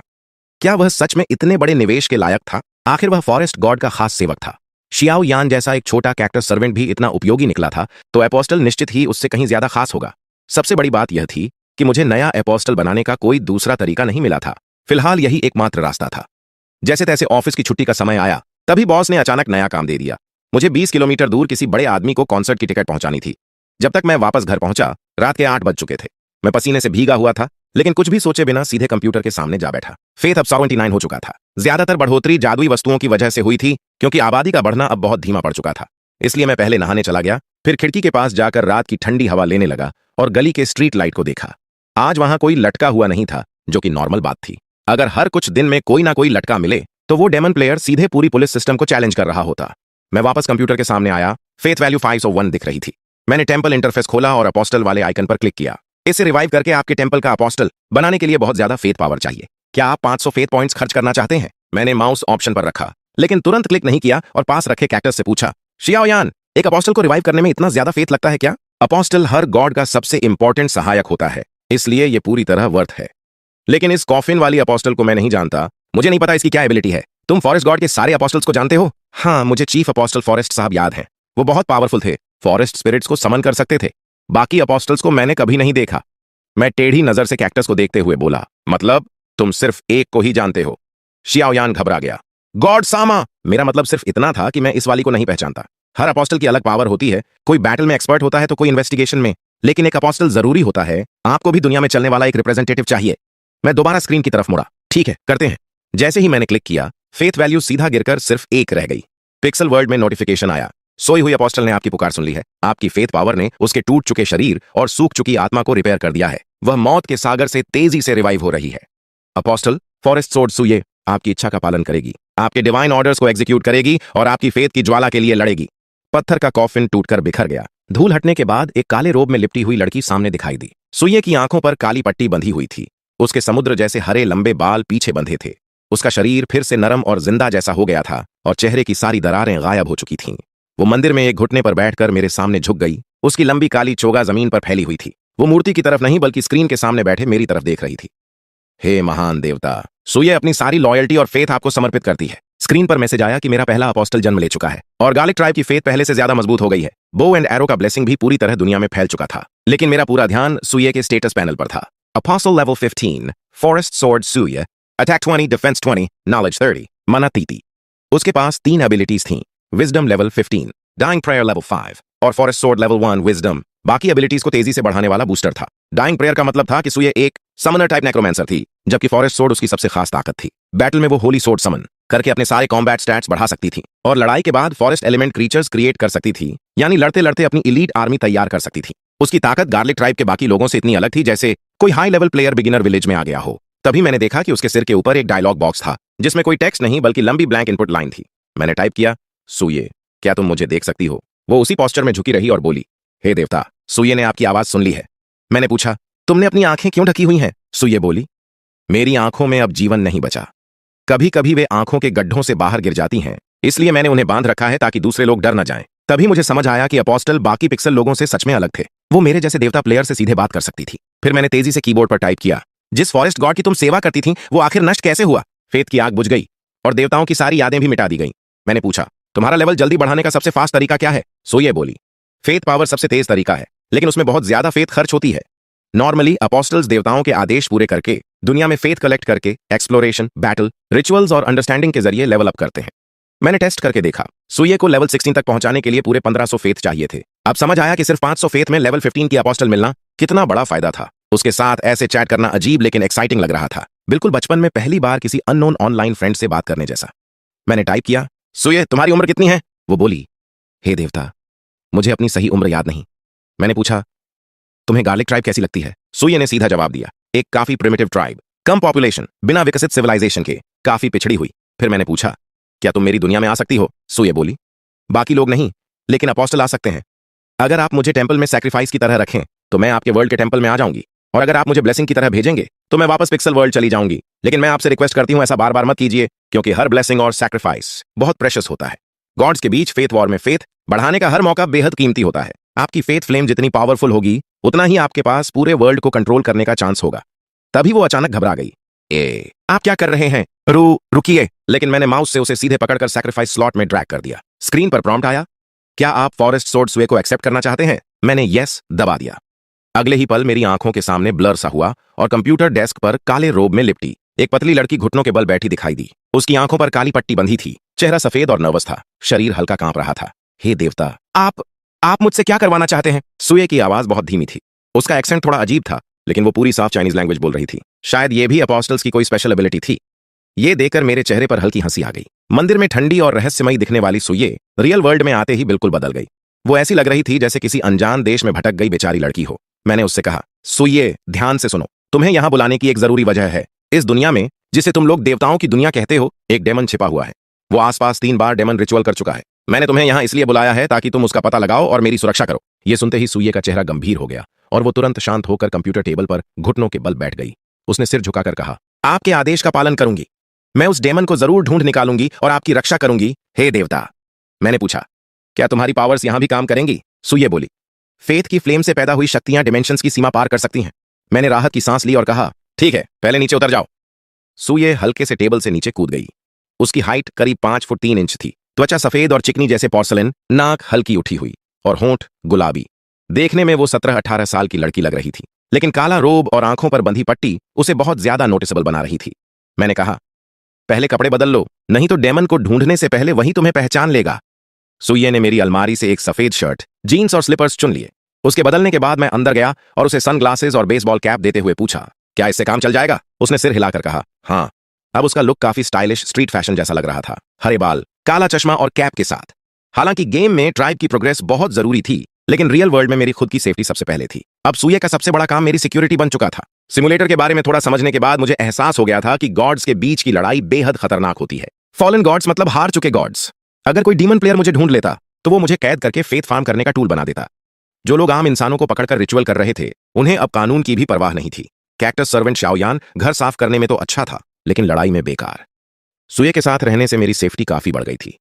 क्या वह सच में इतने बड़े निवेश के लायक था? आखिर वह फॉरेस्ट गॉड का खास सेवक था। शियाओ यान जैसा एक छोटा कैक्टस सर्वेंट भी इतना उपयोगी निकला था, तो एपोस्टल निश्चित ही उससे कहीं ज्यादा खास होगा। सबसे बड़ी बात यह थी कि मुझे नया एपोस्टल बनाने का कोई दूसरा तरीका नहीं मिला था। फिलहाल यही एकमात्र रास्ता था। जैसे तैसे ऑफिस की छुट्टी का समय आया, तभी बॉस ने अचानक नया काम दे दिया। मुझे 20 किलोमीटर दूर किसी बड़े आदमी को कॉन्सर्ट की टिकट पहुंचानी थी। जब तक मैं वापस घर पहुंचा, रात के 8 बज चुके थे। मैं पसीने से भीगा हुआ था, लेकिन कुछ भी सोचे बिना सीधे कंप्यूटर के सामने जा बैठा। फेथ अब 79 हो चुका था। ज्यादातर बढ़ोतरी जादुई वस्तुओं की वजह से हुई थी, क्योंकि आबादी का बढ़ना अब बहुत धीमा पड़ चुका था। इसलिए मैं पहले नहाने चला गया, फिर खिड़की के पास जाकर रात की ठंडी हवा लेने लगा और गली के स्ट्रीट लाइट को देखा। आज वहां कोई लटका हुआ नहीं था, जो कि नॉर्मल बात थी। अगर हर कुछ दिन में कोई ना कोई लटका मिले, तो वो डेमन प्लेयर सीधे पूरी पुलिस सिस्टम को चैलेंज कर रहा होता। मैं वापस कंप्यूटर के सामने आया। फेथ वैल्यू 501 दिख रही थी। मैंने टेम्पल इंटरफेस खोला और अपोस्टल वाले आइकन पर क्लिक किया। इसे रिवाइव करके आपके टेम्पल का अपोस्टल बनाने के लिए बहुत ज्यादा फेथ पावर चाहिए। क्या आप 500 फेथ पॉइंट्स खर्च करना चाहते हैं? मैंने माउस ऑप्शन पर रखा, लेकिन तुरंत क्लिक नहीं किया और पास रखे कैक्टस से पूछा, शियाओ यान, एक अपोस्टल को रिवाइव करने में इतना ज्यादा फेथ लगता है क्या? अपोस्टल हर गॉड का सबसे इंपॉर्टेंट सहायक होता है, इसलिए यह पूरी तरह वर्थ है। लेकिन इस कॉफिन वाली अपोस्टल को मैं नहीं जानता। मुझे नहीं पता इसकी क्या एबिलिटी है। तुम फॉरेस्ट गॉड के सारे अपोस्टल्स को जानते हो? हाँ, मुझे चीफ अपोस्टल फॉरेस्ट साहब याद हैं। वो बहुत पावरफुल थे, फॉरेस्ट स्पिरिट्स को समन कर सकते थे। बाकी अपोस्टल्स को मैंने कभी नहीं देखा। मैं टेढ़ी नजर से कैक्टस को देखते हुए बोला, मतलब तुम सिर्फ एक को ही जानते हो? शियाओ यान घबरा गया। गॉड सामा! मेरा मतलब सिर्फ इतना था कि मैं इस वाली को नहीं पहचानता। हर अपोस्टल की अलग पावर होती है। कोई बैटल में एक्सपर्ट होता है तो कोई इन्वेस्टिगेशन में, लेकिन एक अपोस्टल जरूरी होता है। आपको भी दुनिया में चलने वाला एक रिप्रेजेंटेटिव चाहिए। मैं दोबारा स्क्रीन की तरफ मुड़ा। ठीक है, करते हैं। जैसे ही मैंने क्लिक किया, फेथ वैल्यू सीधा गिरकर सिर्फ 1 रह गई। पिक्सल वर्ल्ड में नोटिफिकेशन आया, सोई हुई अपोस्टल ने आपकी पुकार सुन ली है। आपकी फेथ पावर ने उसके टूट चुके शरीर और सूख चुकी आत्मा को रिपेयर कर दिया है। वह मौत के सागर से तेजी से रिवाइव हो रही है। अपोस्टल फॉरेस्ट सोर्ड सुये आपकी इच्छा का पालन करेगी, आपके डिवाइन ऑर्डर्स को एग्जीक्यूट करेगी और आपकी फेथ की ज्वाला के लिए लड़ेगी। पत्थर का कॉफिन टूटकर बिखर गया। धूल हटने के बाद एक काले रोब में लिपटी हुई लड़की सामने दिखाई दी। सुये की आंखों पर काली पट्टी बंधी हुई थी। उसके समुद्र जैसे हरे लंबे बाल पीछे बंधे थे। उसका शरीर फिर से नरम और जिंदा जैसा हो गया था और चेहरे की सारी दरारें गायब हो चुकी थीं। वो मंदिर में एक घुटने पर बैठकर मेरे सामने झुक गई। उसकी लंबी काली चोगा जमीन पर फैली हुई थी। वो मूर्ति की तरफ नहीं बल्कि स्क्रीन के सामने बैठे मेरी तरफ देख रही थी। हे महान देवता, सुये अपनी सारी लॉयल्टी और फेथ आपको समर्पित करती है। स्क्रीन पर मैसेज आया कि मेरा पहला अपोस्टल जन्म ले चुका है और गार्लिक ट्राइब की फेथ पहले से ज्यादा मजबूत हो गई है। बो एंड एरो का ब्लेसिंग भी पूरी तरह दुनिया में फैल चुका था। लेकिन मेरा पूरा ध्यान सुये के स्टेटस पैनल पर था। अपोस्टल लेवल 15, फॉरेस्ट सोर्ड सुये, अटैक 20, डिफेंस 20, नॉलेज 30, मना 30। उसके पास 3 एबिलिटीज थीं। Wisdom level 15, dying prayer level 5 और फॉरेस्ट सोर्ड लेवल 1 विजडम। बाकी एबिलिटीज को तेजी से बढ़ाने वाला बूस्टर था। डाइंग प्रेयर का मतलब था कि सुये एक समनर टाइप नेक्रोमैंसर थी, जबकि फॉरेस्ट सोर्ड उसकी सबसे खास ताकत थी। बैटल में वो होली सोर्ड समन करके अपने सारे कॉम्बैट स्टैट्स बढ़ा सकती थी और लड़ाई के बाद फॉरेस्ट एलिमेंट क्रीचर्स क्रिएट कर सकती थी, यानी लड़ते लड़ते अपनी इलीट आर्मी तैयार कर सकती थी। उसकी ताकत गार्लिक ट्राइब के बाकी लोगों से इतनी अलग थी जैसे कोई high level player beginner village में आ गया हो। तभी मैंने देखा कि उसके सिर के ऊपर एक डायलॉग बॉक्स था जिसमें कोई टेक्स्ट नहीं बल्कि लंबी ब्लैंक इनपुट लाइन थी। मैंने टाइप किया, सुये, क्या तुम मुझे देख सकती हो? वो उसी पोस्चर में झुकी रही और बोली, हे देवता, सुये ने आपकी आवाज सुन ली है। मैंने पूछा, तुमने अपनी आंखें क्यों ढकी हुई हैं? सुये बोली, मेरी आंखों में अब जीवन नहीं बचा। कभी कभी वे आंखों के गड्ढों से बाहर गिर जाती हैं, इसलिए मैंने उन्हें बांध रखा है ताकि दूसरे लोग डर न जाएं। तभी मुझे समझ आया कि अपोस्टल बाकी पिक्सल लोगों से सच में अलग थे। वो मेरे जैसे देवता प्लेयर से सीधे बात कर सकती थी। फिर मैंने तेजी से कीबोर्ड पर टाइप किया, जिस फॉरेस्ट गॉड की तुम सेवा करती थी वो आखिर नष्ट कैसे हुआ? फेथ की आग बुझ गई और देवताओं की सारी यादें भी मिटा दी गई। मैंने पूछा, तुम्हारा लेवल जल्दी बढ़ाने का सबसे फास्ट तरीका क्या है? सोये बोली, फेथ पावर सबसे तेज तरीका है, लेकिन उसमें बहुत ज्यादा फेथ खर्च होती है। नॉर्मली अपोस्टल्स देवताओं के आदेश पूरे करके दुनिया में फेथ कलेक्ट करके एक्सप्लोरेशन, बैटल, रिचुअल्स और अंडरस्टैंडिंग के जरिए लेवल अप करते हैं। मैंने टेस्ट करके देखा, सुये को लेवल 16 तक पहुंचाने के लिए पूरे 1500 फेथ चाहिए थे। अब समझ आया कि सिर्फ 500 फेथ में लेवल 15 की अपोस्टल मिलना कितना बड़ा फायदा था। उसके साथ ऐसे चैट करना अजीब लेकिन एक्साइटिंग लग रहा था, बिल्कुल बचपन में पहली बार किसी अननोन ऑनलाइन फ्रेंड से बात करने जैसा। मैंने टाइप किया, सुये, तुम्हारी उम्र कितनी है? वो बोली, हे देवता, मुझे अपनी सही उम्र याद नहीं। मैंने पूछा, तुम्हें गार्लिक ट्राइब कैसी लगती है? सुये ने सीधा जवाब दिया, एक काफी प्रिमिटिव ट्राइब, कम पॉपुलेशन, बिना विकसित सिविलाइजेशन के, काफी पिछड़ी हुई। फिर मैंने पूछा, क्या तुम मेरी दुनिया में आ सकती हो? सुये बोली, बाकी लोग नहीं, लेकिन अपोस्टल आ सकते हैं। अगर आप मुझे टेंपल में सैक्रिफाइस की तरह रखें तो मैं आपके वर्ल्ड के टेंपल में आ जाऊंगी, और अगर आप मुझे ब्लेसिंग की तरह भेजेंगे तो मैं वापस पिक्सल वर्ल्ड चली जाऊंगी। लेकिन मैं आपसे रिक्वेस्ट करती हूं, ऐसा बार बार मत कीजिए, क्योंकि हर ब्लेसिंग और सैक्रिफाइस बहुत प्रेशियस होता है। गॉड्स के बीच फेथ वॉर में फेथ बढ़ाने का हर मौका बेहद कीमती होता है। आपकी फेथ फ्लेम जितनी पावरफुल होगी उतना ही आपके पास पूरे वर्ल्ड को कंट्रोल करने का चांस होगा। तभी वो अचानक घबरा गई। आप क्या कर रहे हैं? रुकिए। लेकिन मैंने माउस से उसे सीधे पकड़कर सैक्रिफाइस स्लॉट में ड्रैग कर दिया। स्क्रीन पर प्रॉम्प्ट आया, क्या आप फॉरेस्ट सोर्ड सुये को एक्सेप्ट करना चाहते हैं? मैंने यस दबा दिया। अगले ही पल मेरी आंखों के सामने ब्लर सा हुआ और कंप्यूटर डेस्क पर काले रोब में लिपटी एक पतली लड़की घुटनों के बल बैठी दिखाई दी। उसकी आंखों पर काली पट्टी बंधी थी, चेहरा सफेद और नर्वस था, शरीर हल्का कांप रहा था। हे देवता, आप मुझसे क्या करवाना चाहते हैं? सुये की आवाज बहुत धीमी थी। उसका एक्सेंट थोड़ा अजीब था, लेकिन वो पूरी साफ चाइनीज लैंग्वेज बोल रही थी। शायद ये भी अपोस्टल्स की कोई स्पेशल एबिलिटी थी। ये देखकर मेरे चेहरे पर हल्की हंसी आ गई। मंदिर में ठंडी और रहस्यमयी दिखने वाली सुये रियल वर्ल्ड में आते ही बिल्कुल बदल गई। वो ऐसी लग रही थी जैसे किसी अनजान देश में भटक गई बेचारी लड़की हो। मैंने उससे कहा, सुये, ध्यान से सुनो, तुम्हें यहां बुलाने की एक जरूरी वजह है। इस दुनिया में, जिसे तुम लोग देवताओं की दुनिया कहते हो, एक डेमन छिपा हुआ है। वो आसपास 3 बार डेमन रिचुअल कर चुका है। मैंने तुम्हें यहां इसलिए बुलाया है ताकि तुम उसका पता लगाओ और मेरी सुरक्षा करो। ये सुनते ही सुये का चेहरा गंभीर हो गया और वो तुरंत शांत होकर कंप्यूटर टेबल पर घुटनों के बल बैठ गई। उसने सिर झुकाकर कहा, आपके आदेश का पालन करूंगी। मैं उस डेमन को जरूर ढूंढ निकालूंगी और आपकी रक्षा करूंगी, हे देवता। मैंने पूछा, क्या तुम्हारी पावर्स यहां भी काम करेंगी? सुये बोली, फेथ की फ्लेम से पैदा हुई शक्तियां डिमेंशंस की सीमा पार कर सकती हैं। मैंने राहत की सांस ली और कहा, ठीक है, पहले नीचे उतर जाओ। सुये हल्के से टेबल से नीचे कूद गई। उसकी हाइट करीब 5 फुट 3 इंच थी। त्वचा सफेद और चिकनी जैसे पोर्सलिन, नाक हल्की उठी हुई और होंठ गुलाबी। देखने में वो 17-18 साल की लड़की लग रही थी, लेकिन काला रोब और आंखों पर बंधी पट्टी उसे बहुत ज्यादा नोटिसेबल बना रही थी। मैंने कहा, पहले कपड़े बदल लो, नहीं तो डेमन को ढूंढने से पहले वही तुम्हें पहचान लेगा। सुये ने मेरी अलमारी से एक सफेद शर्ट, जीन्स और स्लीपर्स चुन लिए। उसके बदलने के बाद मैं अंदर गया और उसे सनग्लासेस और बेसबॉल कैप देते हुए पूछा, क्या इससे काम चल जाएगा? उसने सिर हिलाकर कहा, हाँ। अब उसका लुक काफी स्टाइलिश स्ट्रीट फैशन जैसा लग रहा था, हरे बाल, काला चश्मा और कैप के साथ। हालांकि गेम में ट्राइब की प्रोग्रेस बहुत जरूरी थी, लेकिन रियल वर्ल्ड में मेरी खुद की सेफ्टी सबसे पहले थी। अब सुये का सबसे बड़ा काम मेरी सिक्योरिटी बन चुका था। सिमुलेटर के बारे में थोड़ा समझने के बाद मुझे एहसास हो गया था कि गॉड्स के बीच की लड़ाई बेहद खतरनाक होती है। फॉलन गॉड्स मतलब हार चुके गॉड्स। अगर कोई डीमन प्लेयर मुझे ढूंढ लेता तो वो मुझे कैद करके फेथ फार्म करने का टूल बना देता। जो लोग आम इंसानों को पकड़कर रिचुअल कर रहे थे, उन्हें अब कानून की भी परवाह नहीं थी। कैक्टस सर्वेंट शाओयान घर साफ करने में तो अच्छा था, लेकिन लड़ाई में बेकार। सुये के साथ रहने से मेरी सेफ्टी काफी बढ़ गई थी।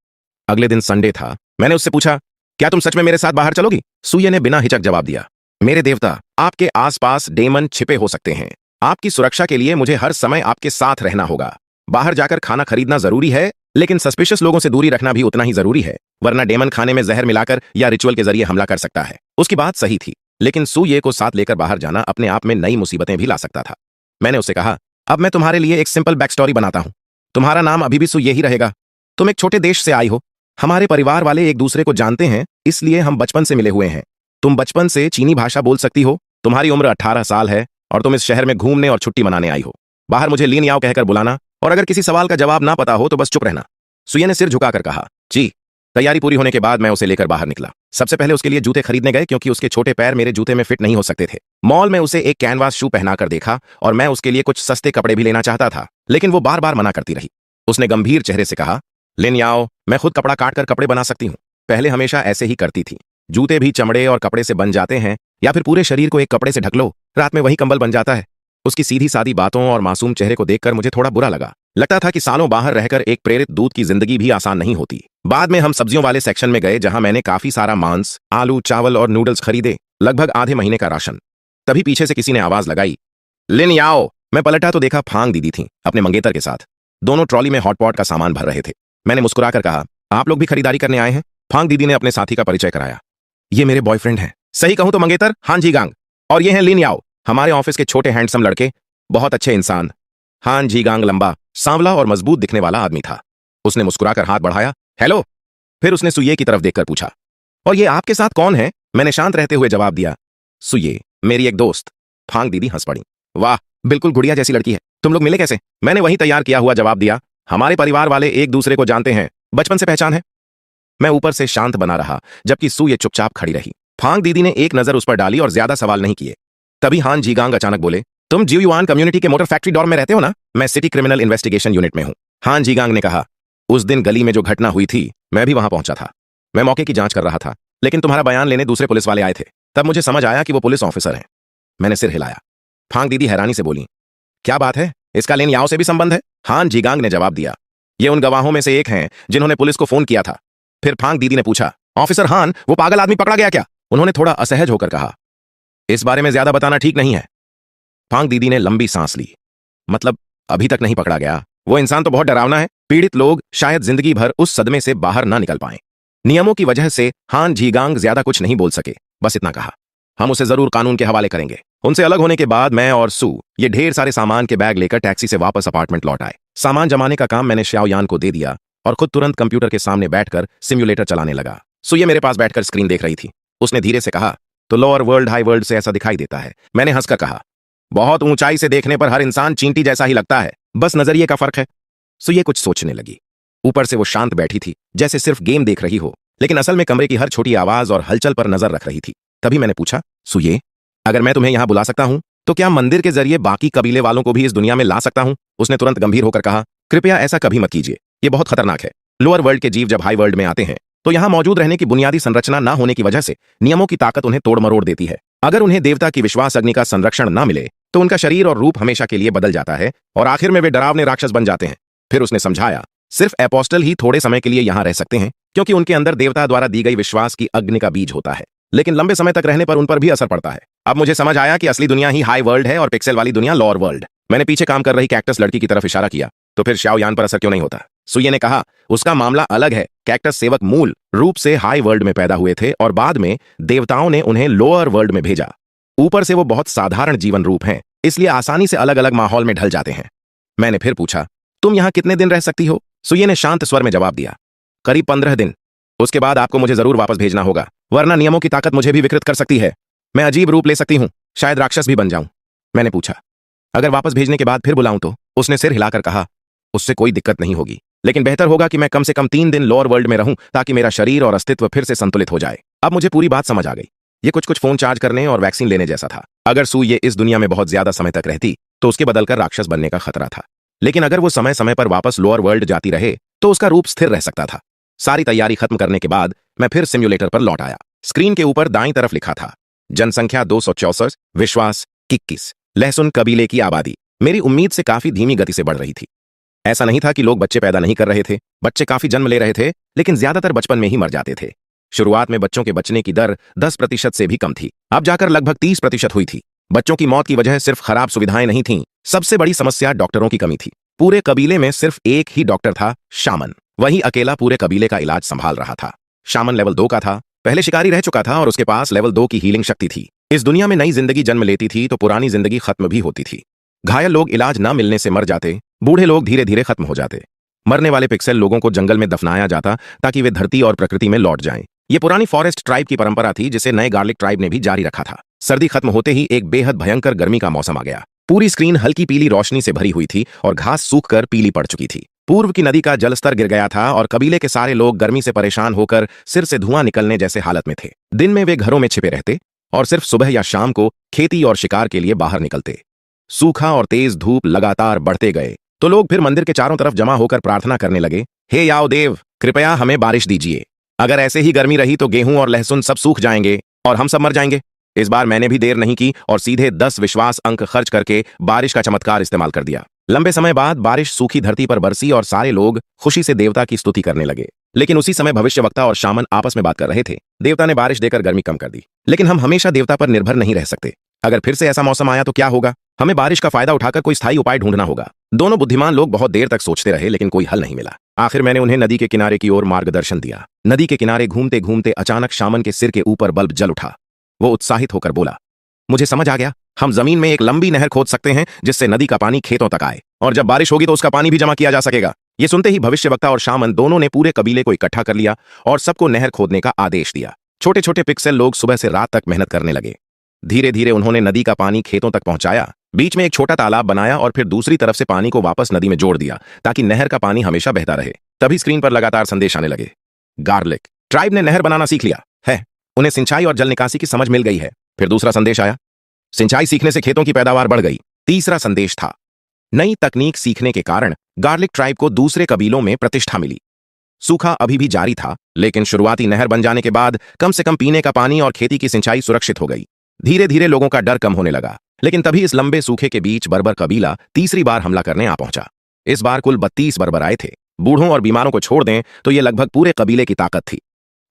अगले दिन संडे था। मैंने उससे पूछा, क्या तुम सच में मेरे साथ बाहर चलोगी? सुये ने बिना हिचक जवाब दिया, मेरे देवता, आपके आसपास डेमन छिपे हो सकते हैं। आपकी सुरक्षा के लिए मुझे हर समय आपके साथ रहना होगा। बाहर जाकर खाना खरीदना जरूरी है, लेकिन सस्पिशियस लोगों से दूरी रखना भी उतना ही जरूरी है, वरना डेमन खाने में जहर मिलाकर या रिचुअल के जरिए हमला कर सकता है। उसकी बात सही थी, लेकिन सुये को साथ लेकर बाहर जाना अपने आप में नई मुसीबतें भी ला सकता था। मैंने उससे कहा, अब मैं तुम्हारे लिए एक सिंपल बैक स्टोरी बनाता हूं। तुम्हारा नाम अभी भी सुये ही रहेगा। तुम एक छोटे देश से आई हो। हमारे परिवार वाले एक दूसरे को जानते हैं, इसलिए हम बचपन से मिले हुए हैं। तुम बचपन से चीनी भाषा बोल सकती हो। तुम्हारी उम्र 18 साल है और तुम इस शहर में घूमने और छुट्टी मनाने आई हो। बाहर मुझे लीन याओ कहकर बुलाना, और अगर किसी सवाल का जवाब ना पता हो तो बस चुप रहना। सुये ने सिर झुकाकर कहा, जी। तैयारी पूरी होने के बाद मैं उसे लेकर बाहर निकला। सबसे पहले उसके लिए जूते खरीदने गए क्योंकि उसके छोटे पैर मेरे जूते में फिट नहीं हो सकते थे। मॉल में उसे एक कैनवास शू पहनाकर देखा और मैं उसके लिए कुछ सस्ते कपड़े भी लेना चाहता था, लेकिन वो बार बार मना करती रही। उसने गंभीर चेहरे से कहा, लिन याओ, मैं खुद कपड़ा काट कर कपड़े बना सकती हूँ। पहले हमेशा ऐसे ही करती थी। जूते भी चमड़े और कपड़े से बन जाते हैं, या फिर पूरे शरीर को एक कपड़े से ढक लो, रात में वही कंबल बन जाता है। उसकी सीधी सादी बातों और मासूम चेहरे को देखकर मुझे थोड़ा बुरा लगा। लगता था कि सालों बाहर रहकर एक प्रेरित दूध की जिंदगी भी आसान नहीं होती। बाद में हम सब्जियों वाले सेक्शन में गए जहां मैंने काफी सारा मांस, आलू, चावल और नूडल्स खरीदे, लगभग आधे महीने का राशन। तभी पीछे से किसी ने आवाज लगाई, लिन याओ। मैं पलटा तो देखा फांग दीदी थी अपने मंगेतर के साथ। दोनों ट्रॉली में हॉटपॉट का सामान भर रहे थे। मैंने मुस्कुराकर कहा, आप लोग भी खरीदारी करने आए हैं? फांग दीदी ने अपने साथी का परिचय कराया। ये मेरे बॉयफ्रेंड हैं। सही कहूं तो मंगेतर हान जीगांग, और ये हैं लिन याओ, हमारे ऑफिस के छोटे हैंडसम लड़के, बहुत अच्छे इंसान। हान जीगांग लंबा, सांवला और मजबूत दिखने वाला आदमी था। उसने मुस्कुराकर हाथ बढ़ाया, हेलो। फिर उसने सुये की तरफ देखकर पूछा, और ये आपके साथ कौन है? मैंने शांत रहते हुए जवाब दिया, सुये, मेरी एक दोस्त। फांग दीदी हंस पड़ी, वाह, बिल्कुल गुड़िया जैसी लड़की है। तुम लोग मिले कैसे? मैंने वही तैयार किया हुआ जवाब दिया, हमारे परिवार वाले एक दूसरे को जानते हैं, बचपन से पहचान है। मैं ऊपर से शांत बना रहा जबकि सुये चुपचाप खड़ी रही। फांग दीदी ने एक नजर उस पर डाली और ज्यादा सवाल नहीं किए। तभी हान जीगांग अचानक बोले, तुम जियुआन कम्युनिटी के मोटर फैक्ट्री डॉर में रहते हो ना? मैं सिटी क्रिमिनल इन्वेस्टिगेशन यूनिट में हूं। हान जीगांग ने कहा, उस दिन गली में जो घटना हुई थी, मैं भी वहां पहुंचा था। मैं मौके की जांच कर रहा था, लेकिन तुम्हारा बयान लेने दूसरे पुलिस वाले आए थे। तब मुझे समझ आया कि वो पुलिस ऑफिसर हैं। मैंने सिर हिलाया। फांग दीदी हैरानी से बोली, क्या बात है, इसका लिन याओ से भी संबंध है? हान जीगांग ने जवाब दिया, ये उन गवाहों में से एक हैं जिन्होंने पुलिस को फोन किया था। फिर फांग दीदी ने पूछा, ऑफिसर हान, वो पागल आदमी पकड़ा गया क्या? उन्होंने थोड़ा असहज होकर कहा, इस बारे में ज्यादा बताना ठीक नहीं है। फांग दीदी ने लंबी सांस ली, मतलब अभी तक नहीं पकड़ा गया? वो इंसान तो बहुत डरावना है। पीड़ित लोग शायद जिंदगी भर उस सदमे से बाहर ना निकल पाएं। नियमों की वजह से हान जीगांग ज्यादा कुछ नहीं बोल सके, बस इतना कहा, हम उसे जरूर कानून के हवाले करेंगे। उनसे अलग होने के बाद मैं और सू ये ढेर सारे सामान के बैग लेकर टैक्सी से वापस अपार्टमेंट लौट आए। सामान जमाने का काम मैंने श्याओयान को दे दिया और खुद तुरंत कंप्यूटर के सामने बैठकर सिम्युलेटर चलाने लगा। सू ये मेरे पास बैठकर स्क्रीन देख रही थी। उसने धीरे से कहा, तो लोअर वर्ल्ड हाई वर्ल्ड से ऐसा दिखाई देता है। मैंने हंसकर कहा, बहुत ऊंचाई से देखने पर हर इंसान चींटी जैसा ही लगता है, बस नजरिए का फर्क है। सो ये कुछ सोचने लगी। ऊपर से वो शांत बैठी थी, जैसे सिर्फ गेम देख रही हो, लेकिन असल में कमरे की हर छोटी आवाज और हलचल पर नजर रख रही थी। तभी मैंने पूछा, सुये, अगर मैं तुम्हें यहां बुला सकता हूं तो क्या मंदिर के जरिए बाकी कबीले वालों को भी इस दुनिया में ला सकता हूं? उसने तुरंत गंभीर होकर कहा, कृपया ऐसा कभी मत कीजिए, ये बहुत खतरनाक है। लोअर वर्ल्ड के जीव जब हाई वर्ल्ड में आते हैं तो यहां मौजूद रहने की बुनियादी संरचना ना होने की वजह से नियमों की ताकत उन्हें तोड़ मरोड़ देती है। अगर उन्हें देवता की विश्वास अग्नि का संरक्षण ना मिले तो उनका शरीर और रूप हमेशा के लिए बदल जाता है और आखिर में वे डरावने राक्षस बन जाते हैं। फिर उसने समझाया, सिर्फ एपोस्टल ही थोड़े समय के लिए यहां रह सकते हैं क्योंकि उनके अंदर देवता द्वारा दी गई विश्वास की अग्नि का बीज होता है, लेकिन लंबे समय तक रहने पर उन पर भी असर पड़ता है। अब मुझे समझ आया कि असली दुनिया ही हाई वर्ल्ड है और पिक्सेल वाली दुनिया लोअर वर्ल्ड। मैंने पीछे काम कर रही कैक्टस लड़की की तरफ इशारा किया, तो फिर श्याओयान पर असर क्यों नहीं होता? सुये ने कहा, उसका मामला अलग है। कैक्टस सेवक मूल रूप से हाई वर्ल्ड में पैदा हुए थे और बाद में देवताओं ने उन्हें लोअर वर्ल्ड में भेजा। ऊपर से वो बहुत साधारण जीवन रूप हैं, इसलिए आसानी से अलग अलग माहौल में ढल जाते हैं। मैंने फिर पूछा, तुम यहां कितने दिन रह सकती हो? सुये ने शांत स्वर में जवाब दिया, करीब 15 दिन। उसके बाद आपको मुझे जरूर वापस भेजना होगा, वरना नियमों की ताकत मुझे भी विकृत कर सकती है। मैं अजीब रूप ले सकती हूं, शायद राक्षस भी बन जाऊं। मैंने पूछा, अगर वापस भेजने के बाद फिर बुलाऊं तो? उसने सिर हिलाकर कहा, उससे कोई दिक्कत नहीं होगी, लेकिन बेहतर होगा कि मैं कम से कम 3 दिन लोअर वर्ल्ड में रहूं ताकि मेरा शरीर और अस्तित्व फिर से संतुलित हो जाए। अब मुझे पूरी बात समझ आ गई। ये कुछ फोन चार्ज करने और वैक्सीन लेने जैसा था। अगर सू ये इस दुनिया में बहुत ज्यादा समय तक रहती तो उसके बदलकर राक्षस बनने का खतरा था, लेकिन अगर वो समय समय पर वापस लोअर वर्ल्ड जाती रहे तो उसका रूप स्थिर रह सकता था। सारी तैयारी खत्म करने के बाद मैं फिर सिम्युलेटर पर लौट आया। स्क्रीन के ऊपर दाईं तरफ लिखा था, जनसंख्या 264, विश्वास 21, लहसुन कबीले की आबादी। मेरी उम्मीद से काफी धीमी गति से बढ़ रही थी। ऐसा नहीं था कि लोग बच्चे पैदा नहीं कर रहे थे, बच्चे काफी जन्म ले रहे थे, लेकिन ज्यादातर बचपन में ही मर जाते थे। शुरुआत में बच्चों के बचने की दर 10% से भी कम थी, अब जाकर लगभग 30% हुई थी। बच्चों की मौत की वजह सिर्फ खराब सुविधाएं नहीं थीं, सबसे बड़ी समस्या डॉक्टरों की कमी थी। पूरे कबीले में सिर्फ एक ही डॉक्टर था, शामन। वही अकेला पूरे कबीले का इलाज संभाल रहा था। शामन लेवल 2 का था, पहले शिकारी रह चुका था और उसके पास लेवल 2 की हीलिंग शक्ति थी। इस दुनिया में नई जिंदगी जन्म लेती थी तो पुरानी जिंदगी खत्म भी होती थी। घायल लोग इलाज न मिलने से मर जाते, बूढ़े लोग धीरे धीरे खत्म हो जाते। मरने वाले पिक्सेल लोगों को जंगल में दफनाया जाता ताकि वे धरती और प्रकृति में लौट जाएं। ये पुरानी फॉरेस्ट ट्राइब की परंपरा थी जिसे नए गार्लिक ट्राइब ने भी जारी रखा था। सर्दी खत्म होते ही एक बेहद भयंकर गर्मी का मौसम आ गया। पूरी स्क्रीन हल्की पीली रोशनी से भरी हुई थी और घास सूखकर पीली पड़ चुकी थी। पूर्व की नदी का जलस्तर गिर गया था और कबीले के सारे लोग गर्मी से परेशान होकर सिर से धुआं निकलने जैसे हालत में थे। दिन में वे घरों में छिपे रहते और सिर्फ सुबह या शाम को खेती और शिकार के लिए बाहर निकलते। सूखा और तेज धूप लगातार बढ़ते गए तो लोग फिर मंदिर के चारों तरफ जमा होकर प्रार्थना करने लगे, हे याव देव, कृपया हमें बारिश दीजिए। अगर ऐसे ही गर्मी रही तो गेहूं और लहसुन सब सूख जाएंगे और हम सब मर जाएंगे। इस बार मैंने भी देर नहीं की और सीधे 10 विश्वास अंक खर्च करके बारिश का चमत्कार इस्तेमाल कर दिया। लंबे समय बाद बारिश सूखी धरती पर बरसी और सारे लोग खुशी से देवता की स्तुति करने लगे। लेकिन उसी समय भविष्यवक्ता और शामन आपस में बात कर रहे थे। देवता ने बारिश देकर गर्मी कम कर दी, लेकिन हम हमेशा देवता पर निर्भर नहीं रह सकते। अगर फिर से ऐसा मौसम आया तो क्या होगा? हमें बारिश का फायदा उठाकर कोई स्थायी उपाय ढूंढना होगा। दोनों बुद्धिमान लोग बहुत देर तक सोचते रहे, लेकिन कोई हल नहीं मिला। आखिर मैंने उन्हें नदी के किनारे की ओर मार्गदर्शन दिया। नदी के किनारे घूमते घूमते अचानक शामन के सिर के ऊपर बल्ब जल उठा। वो उत्साहित होकर बोला, मुझे समझ आ गया, हम जमीन में एक लंबी नहर खोद सकते हैं जिससे नदी का पानी खेतों तक आए और जब बारिश होगी तो उसका पानी भी जमा किया जा सकेगा। ये सुनते ही भविष्यवक्ता और शामन दोनों ने पूरे कबीले को इकट्ठा कर लिया और सबको नहर खोदने का आदेश दिया। छोटे छोटे पिक्सेल लोग सुबह से रात तक मेहनत करने लगे। धीरे धीरे उन्होंने नदी का पानी खेतों तक पहुंचाया, बीच में एक छोटा तालाब बनाया और फिर दूसरी तरफ से पानी को वापस नदी में जोड़ दिया ताकि नहर का पानी हमेशा बहता रहे। तभी स्क्रीन पर लगातार संदेश आने लगे। गार्लिक ट्राइब ने नहर बनाना सीख लिया है, उन्हें सिंचाई और जल निकासी की समझ मिल गई है। फिर दूसरा संदेश आया, सिंचाई सीखने से खेतों की पैदावार बढ़ गई। तीसरा संदेश था, नई तकनीक सीखने के कारण गार्लिक ट्राइब को दूसरे कबीलों में प्रतिष्ठा मिली। सूखा अभी भी जारी था, लेकिन शुरुआती नहर बन जाने के बाद कम से कम पीने का पानी और खेती की सिंचाई सुरक्षित हो गई। धीरे धीरे लोगों का डर कम होने लगा, लेकिन तभी इस लंबे सूखे के बीच बर्बर कबीला तीसरी बार हमला करने आ पहुंचा। इस बार कुल 32 बर्बर आए थे। बूढ़ों और बीमारों को छोड़ दें तो यह लगभग पूरे कबीले की ताकत थी।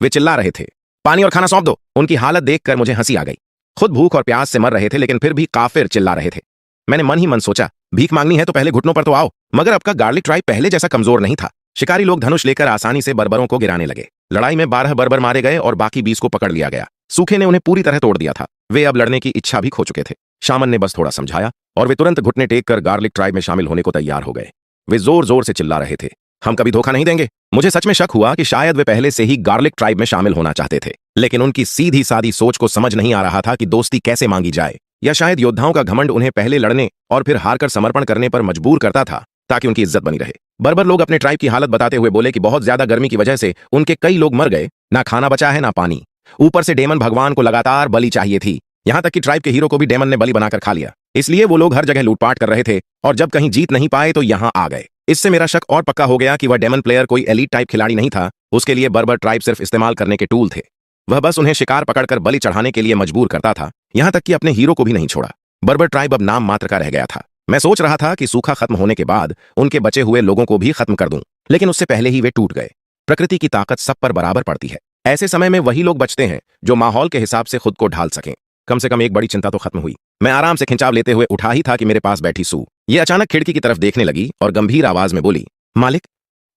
वे चिल्ला रहे थे, पानी और खाना सौंप दो। उनकी हालत देखकर मुझे हंसी आ गई। खुद भूख और प्यास से मर रहे थे, लेकिन फिर भी काफिर चिल्ला रहे थे। मैंने मन ही मन सोचा, भीख मांगनी है तो पहले घुटनों पर तो आओ। मगर अब का गार्लिक ट्राइब पहले जैसा कमजोर नहीं था। शिकारी लोग धनुष लेकर आसानी से बर्बरों को गिराने लगे। लड़ाई में 12 बर्बर मारे गए और बाकी 20 को पकड़ लिया गया। सूखे ने उन्हें पूरी तरह तोड़ दिया था। वे अब लड़ने की इच्छा भी खो चुके थे। शामन ने बस थोड़ा समझाया और वे तुरंत घुटने टेक कर गार्लिक ट्राइब में शामिल होने को तैयार हो गए। वे जोर जोर से चिल्ला रहे थे, हम कभी धोखा नहीं देंगे। मुझे सच में शक हुआ कि शायद वे पहले से ही गार्लिक ट्राइब में शामिल होना चाहते थे, लेकिन उनकी सीधी सादी सोच को समझ नहीं आ रहा था कि दोस्ती कैसे मांगी जाए, या शायद योद्धाओं का घमंड उन्हें पहले लड़ने और फिर हारकर समर्पण करने पर मजबूर करता था ताकि उनकी इज्जत बनी रहे। बर्बर लोग अपने ट्राइब की हालत बताते हुए बोले कि बहुत ज्यादा गर्मी की वजह से उनके कई लोग मर गए, ना खाना बचा है ना पानी। ऊपर से डेमन भगवान को लगातार बलि चाहिए थी। यहां तक कि ट्राइब के हीरो को भी डेमन ने बलि बनाकर खा लिया। इसलिए वो लोग हर जगह लूटपाट कर रहे थे और जब कहीं जीत नहीं पाए तो यहां आ गए। इससे मेरा शक और पक्का हो गया कि वह डेमन प्लेयर कोई एलीट टाइप खिलाड़ी नहीं था। उसके लिए बर्बर ट्राइब सिर्फ इस्तेमाल करने के टूल थे। वह बस उन्हें शिकार पकड़कर बलि चढ़ाने के लिए मजबूर करता था, यहां तक कि अपने हीरो को भी नहीं छोड़ा। बर्बर ट्राइब अब नाम मात्र का रह गया था। मैं सोच रहा था कि सूखा खत्म होने के बाद उनके बचे हुए लोगों को भी खत्म कर दूं, लेकिन उससे पहले ही वे टूट गए। प्रकृति की ताकत सब पर बराबर पड़ती है। ऐसे समय में वही लोग बचते हैं जो माहौल के हिसाब से खुद को ढाल सकें। कम से कम एक बड़ी चिंता तो खत्म हुई। मैं आराम से खिंचाव लेते हुए उठा ही था कि मेरे पास बैठी सू ये अचानक खिड़की की तरफ देखने लगी और गंभीर आवाज में बोली, मालिक,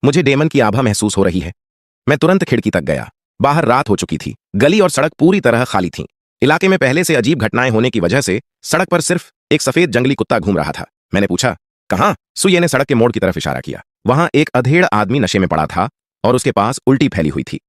मुझे डेमन की आभा महसूस हो रही है। मैं तुरंत खिड़की तक गया। बाहर रात हो चुकी थी। गली और सड़क पूरी तरह खाली थीं। इलाके में पहले से अजीब घटनाएं होने की वजह से सड़क पर सिर्फ एक सफेद जंगली कुत्ता घूम रहा था। मैंने पूछा, कहां? सुये ने सड़क के मोड़ की तरफ इशारा किया। वहां एक अधेड़ आदमी नशे में पड़ा था और उसके पास उल्टी फैली हुई थी।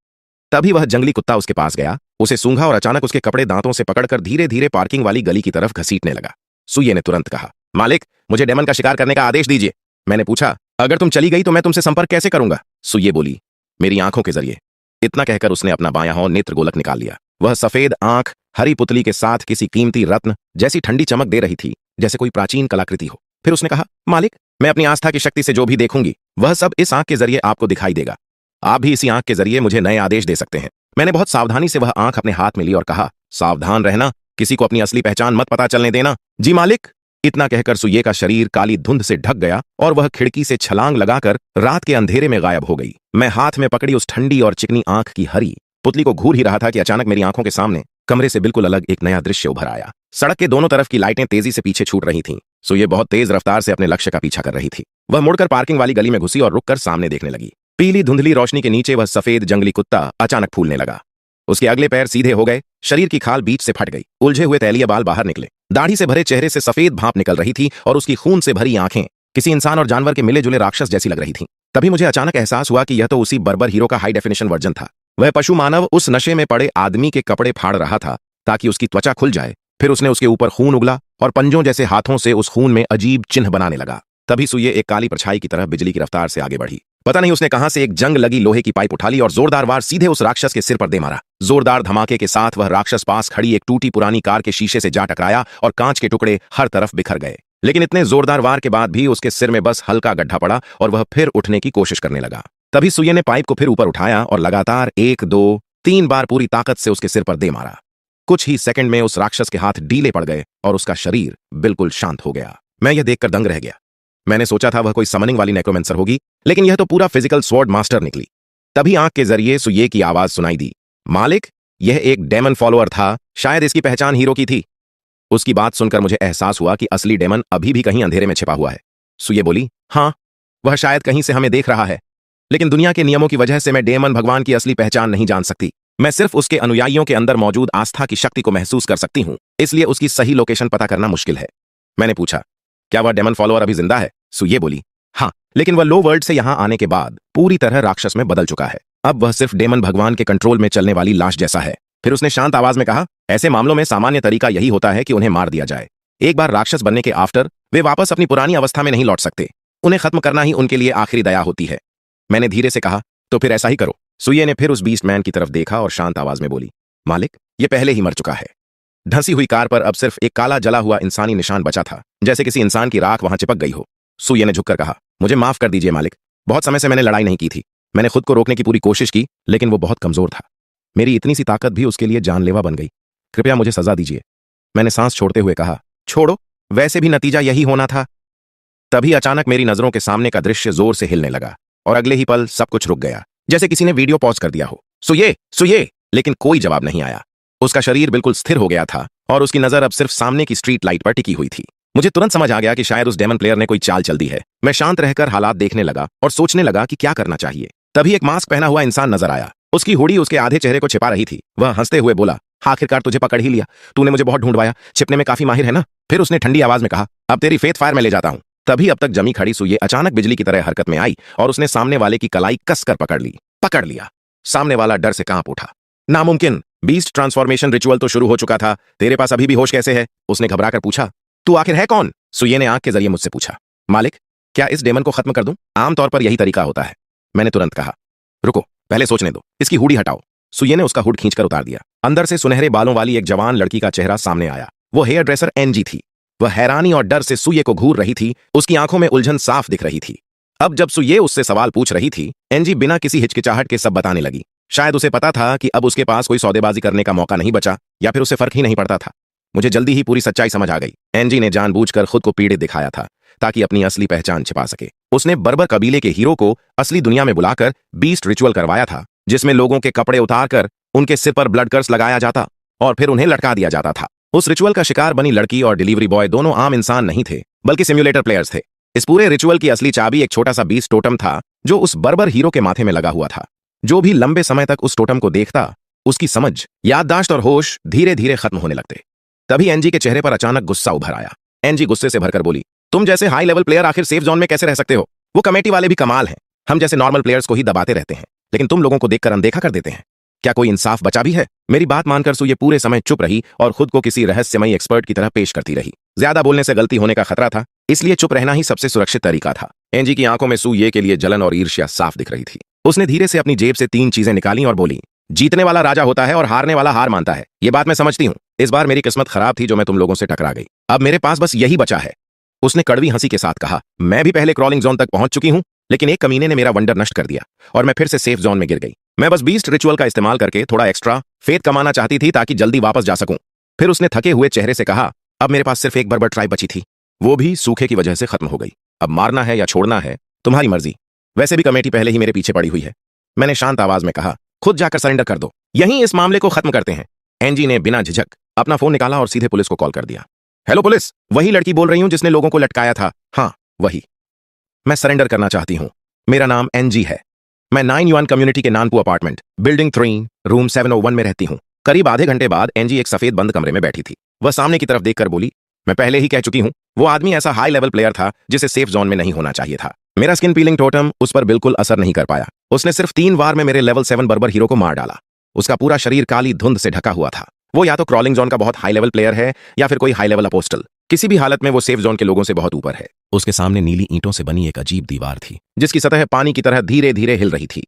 तभी वह जंगली कुत्ता उसके पास गया, उसे सूंघा और अचानक उसके कपड़े दांतों से पकड़कर धीरे धीरे पार्किंग वाली गली की तरफ घसीटने लगा। सुये ने तुरंत कहा, मालिक, मुझे डेमन का शिकार करने का आदेश दीजिए। मैंने पूछा, अगर तुम चली गई तो मैं तुमसे संपर्क कैसे करूंगा? सुये बोली, मेरी आंखों के जरिए। इतना कहकर उसने अपना बायां नेत्र गोलक निकाल लिया। वह सफेद आंख हरी पुतली के साथ किसी कीमती रत्न जैसी ठंडी चमक दे रही थी, जैसे कोई प्राचीन कलाकृति हो। फिर उसने कहा, मालिक, मैं अपनी आस्था की शक्ति से जो भी देखूंगी वह सब इस आंख के जरिए आपको दिखाई देगा। आप भी इसी आंख के जरिए मुझे नए आदेश दे सकते हैं। मैंने बहुत सावधानी से वह आंख अपने हाथ में ली और कहा, सावधान रहना, किसी को अपनी असली पहचान मत पता चलने देना। जी मालिक। इतना कहकर सुये का शरीर काली धुंध से ढक गया और वह खिड़की से छलांग लगाकर रात के अंधेरे में गायब हो गई। मैं हाथ में पकड़ी उस ठंडी और चिकनी आंख की हरी पुतली को घूर ही रहा था कि अचानक मेरी आंखों के सामने कमरे से बिल्कुल अलग एक नया दृश्य उभर आया। सड़क के दोनों तरफ की लाइटें तेजी से पीछे छूट रही थीं। सुये बहुत तेज रफ्तार से अपने लक्ष्य का पीछा कर रही थी। वह मुड़कर पार्किंग वाली गली में घुसी और रुककर सामने देखने लगी। पीली धुंधली रोशनी के नीचे वह सफेद जंगली कुत्ता अचानक फूलने लगा। उसके अगले पैर सीधे हो गए, शरीर की खाल बीच से फट गई, उलझे हुए तैलीय बाल बाहर निकले, दाढ़ी से भरे चेहरे से सफेद भाप निकल रही थी और उसकी खून से भरी आंखें किसी इंसान और जानवर के मिले जुले राक्षस जैसी लग रही थीं। तभी मुझे अचानक एहसास हुआ कि यह तो उसी बर्बर हीरो का हाई डेफिनेशन वर्जन था। वह पशु मानव उस नशे में पड़े आदमी के कपड़े फाड़ रहा था ताकि उसकी त्वचा खुल जाए। फिर उसने उसके ऊपर खून उगला और पंजों जैसे हाथों से उस खून में अजीब चिन्ह बनाने लगा। तभी सुये एक काली परछाई की तरह बिजली की रफ्तार से आगे बढ़ी। पता नहीं उसने कहां से एक जंग लगी लोहे की पाइप उठा ली और जोरदार वार सीधे उस राक्षस के सिर पर दे मारा। जोरदार धमाके के साथ वह राक्षस पास खड़ी एक टूटी पुरानी कार के शीशे से जा टकराया और कांच के टुकड़े हर तरफ बिखर गए। लेकिन इतने जोरदार वार के बाद भी उसके सिर में बस हल्का गड्ढा पड़ा और वह फिर उठने की कोशिश करने लगा। तभी सुये ने पाइप को फिर ऊपर उठाया और लगातार 1, 2, 3 बार पूरी ताकत से उसके सिर पर दे मारा। कुछ ही सेकंड में उस राक्षस के हाथ ढीले पड़ गए और उसका शरीर बिल्कुल शांत हो गया। मैं यह देखकर दंग रह गया। मैंने सोचा था वह कोई समनिंग वाली नेक्रोमेंसर होगी, लेकिन यह तो पूरा फिजिकल स्वॉर्ड मास्टर निकली। तभी आंख के जरिए सुये की आवाज सुनाई दी, मालिक, यह एक डेमन फॉलोअर था, शायद इसकी पहचान हीरो की थी। उसकी बात सुनकर मुझे एहसास हुआ कि असली डेमन अभी भी कहीं अंधेरे में छिपा हुआ है। सुये बोली, हाँ, वह शायद कहीं से हमें देख रहा है, लेकिन दुनिया के नियमों की वजह से मैं डेमन भगवान की असली पहचान नहीं जान सकती। मैं सिर्फ उसके अनुयायियों के अंदर मौजूद आस्था की शक्ति को महसूस कर सकती हूं, इसलिए उसकी सही लोकेशन पता करना मुश्किल है। मैंने पूछा, क्या वह डेमन फॉलोअर अभी जिंदा है? सुये बोली, हाँ, लेकिन वह लो वर्ल्ड से यहां आने के बाद पूरी तरह राक्षस में बदल चुका है। अब वह सिर्फ डेमन भगवान के कंट्रोल में चलने वाली लाश जैसा है। फिर उसने शांत आवाज में कहा, ऐसे मामलों में सामान्य तरीका यही होता है कि उन्हें मार दिया जाए। एक बार राक्षस बनने के आफ्टर वे वापस अपनी पुरानी अवस्था में नहीं लौट सकते। उन्हें खत्म करना ही उनके लिए आखिरी दया होती है। मैंने धीरे से कहा, तो फिर ऐसा ही करो। सुये ने फिर उस बीस्ट मैन की तरफ देखा और शांत आवाज में बोली, मालिक, ये पहले ही मर चुका है। धंसी हुई कार पर अब सिर्फ एक काला जला हुआ इंसानी निशान बचा था, जैसे किसी इंसान की राख वहां चिपक गई हो। सुये ने झुककर कहा, मुझे माफ कर दीजिए मालिक, बहुत समय से मैंने लड़ाई नहीं की थी। मैंने खुद को रोकने की पूरी कोशिश की, लेकिन वो बहुत कमजोर था। मेरी इतनी सी ताकत भी उसके लिए जानलेवा बन गई। कृपया मुझे सजा दीजिए। मैंने सांस छोड़ते हुए कहा, छोड़ो, वैसे भी नतीजा यही होना था। तभी अचानक मेरी नजरों के सामने का दृश्य जोर से हिलने लगा और अगले ही पल सब कुछ रुक गया, जैसे किसी ने वीडियो पॉज कर दिया हो। सुये, सुये, लेकिन कोई जवाब नहीं आया। उसका शरीर बिल्कुल स्थिर हो गया था और उसकी नजर अब सिर्फ सामने की स्ट्रीट लाइट पर टिकी हुई थी। मुझे तुरंत समझ आ गया कि शायद उस डेमन प्लेयर ने कोई चाल चल दी है। मैं शांत रहकर हालात देखने लगा और सोचने लगा कि क्या करना चाहिए। तभी एक मास्क पहना हुआ इंसान नजर आया। उसकी हुडी उसके आधे चेहरे को छिपा रही थी। वह हंसते हुए बोला, आखिरकार तुझे पकड़ ही लिया। तूने मुझे बहुत ढूंढवाया, छिपने में काफी माहिर है ना। फिर उसने ठंडी आवाज में कहा, अब तेरी फेथ फायर में ले जाता हूं। तभी अब तक जमी खड़ी सुये अचानक बिजली की तरह हरकत में आई और उसने सामने वाले की कलाई कसकर पकड़ लिया। सामने वाला डर से कांप उठा। नामुमकिन, बीस्ट ट्रांसफॉर्मेशन रिचुअल तो शुरू हो चुका था, तेरे पास अभी भी होश कैसे है? उसने घबराकर पूछा। तू आखिर है कौन? सुये ने आंख के जरिए मुझसे पूछा। मालिक, क्या इस डेमन को खत्म कर दूं? आमतौर पर यही तरीका होता है। मैंने तुरंत कहा, रुको, पहले सोचने दो, इसकी हुडी हटाओ। सुये ने उसका हुड खींचकर उतार दिया। अंदर से सुनहरे बालों वाली एक जवान लड़की का चेहरा सामने आया। वो हेयर ड्रेसर एनजी थी। वह हैरानी और डर से सुये को घूर रही थी। उसकी आंखों में उलझन साफ दिख रही थी। अब जब सुये उससे सवाल पूछ रही थी, एनजी बिना किसी हिचकिचाहट के सब बताने लगी। शायद उसे पता था कि अब उसके पास कोई सौदेबाजी करने का मौका नहीं बचा, या फिर उसे फर्क ही नहीं पड़ता था। मुझे जल्दी ही पूरी सच्चाई समझ आ गई। एनजी ने जानबूझकर खुद को पीड़ित दिखाया था ताकि अपनी असली पहचान छिपा सके। उसने बर्बर कबीले के हीरो को असली दुनिया में बुलाकर बीस्ट रिचुअल करवाया था, जिसमें लोगों के कपड़े उतारकर उनके सिर पर ब्लड कर्स लगाया जाता और फिर उन्हें लटका दिया जाता था। उस रिचुअल का शिकार बनी लड़की और डिलीवरी बॉय दोनों आम इंसान नहीं थे, बल्कि सिम्युलेटर प्लेयर्स थे। इस पूरे रिचुअल की असली चाबी एक छोटा सा बीस्ट टोटम था, जो उस बर्बर हीरो के माथे में लगा हुआ था। जो भी लंबे समय तक उस टोटम को देखता, उसकी समझ, याददाश्त और होश धीरे धीरे खत्म होने लगते। तभी एनजी के चेहरे पर अचानक गुस्सा उभर आया। एनजी गुस्से से भरकर बोली, तुम जैसे हाई लेवल प्लेयर आखिर सेफ जोन में कैसे रह सकते हो? वो कमेटी वाले भी कमाल हैं। हम जैसे नॉर्मल प्लेयर्स को ही दबाते रहते हैं, लेकिन तुम लोगों को देखकर अनदेखा कर देते हैं। क्या कोई इंसाफ बचा भी है? मेरी बात मानकर सुये पूरे समय चुप रही और खुद को किसी रहस्यमयी एक्सपर्ट की तरह पेश करती रही। ज्यादा बोलने से गलती होने का खतरा था, इसलिए चुप रहना ही सबसे सुरक्षित तरीका था। एनजी की आंखों में सुये के लिए जलन और ईर्ष्या साफ दिख रही थी। उसने धीरे से अपनी जेब से 3 चीजें निकाली और बोली, जीतने वाला राजा होता है और हारने वाला हार मानता है। ये बात मैं समझती हूँ। इस बार मेरी किस्मत खराब थी जो मैं तुम लोगों से टकरा गई। अब मेरे पास बस यही बचा है। उसने कड़वी हंसी के साथ कहा, मैं भी पहले क्रॉलिंग जोन तक पहुंच चुकी हूं, लेकिन एक कमीने ने मेरा वंडर नष्ट कर दिया और मैं फिर से सेफ जोन में गिर गई। मैं बस बीस्ट रिचुअल का इस्तेमाल करके थोड़ा एक्स्ट्रा फेथ कमाना चाहती थी ताकि जल्दी वापस जा सकूं। फिर उसने थके हुए चेहरे से कहा, अब मेरे पास सिर्फ एक बर्बर ट्राइब बची थी, वो भी सूखे की वजह से खत्म हो गई। अब मारना है या छोड़ना है तुम्हारी मर्जी। वैसे भी कमेटी पहले ही मेरे पीछे पड़ी हुई है। मैंने शांत आवाज में कहा, खुद जाकर सरेंडर कर दो, यहीं इस मामले को खत्म करते हैं। एनजी ने बिना झिझक अपना फोन निकाला और सीधे पुलिस को कॉल कर दिया। हेलो पुलिस, वही लड़की बोल रही हूं जिसने लोगों को लटकाया था। हाँ वही। मैं सरेंडर करना चाहती हूं। मेरा नाम एनजी है। मैं 9 युआन कम्युनिटी के नानपू अपार्टमेंट बिल्डिंग 3 रूम 701 में रहती हूं। करीब आधे घंटे बाद एनजी एक सफेद बंद कमरे में बैठी थी। वह सामने की तरफ देखकर बोली, मैं पहले ही कह चुकी हूं, वो आदमी ऐसा हाई लेवल प्लेयर था जिसे सेफ जोन में नहीं होना चाहिए था। मेरा स्किन पीलिंग टोटम उस पर बिल्कुल असर नहीं कर पाया। उसने सिर्फ 3 बार में मेरे लेवल 7 बर्बर हीरो को मार डाला। उसका पूरा शरीर काली धुंध से ढका हुआ था। वो या तो क्रॉलिंग जोन का बहुत हाई लेवल प्लेयर है या फिर कोई हाई लेवल अपोस्टल। किसी भी हालत में वो सेफ जोन के लोगों से बहुत ऊपर है। उसके सामने नीली ईंटों से बनी एक अजीब दीवार थी जिसकी सतह पानी की तरह धीरे धीरे हिल रही थी।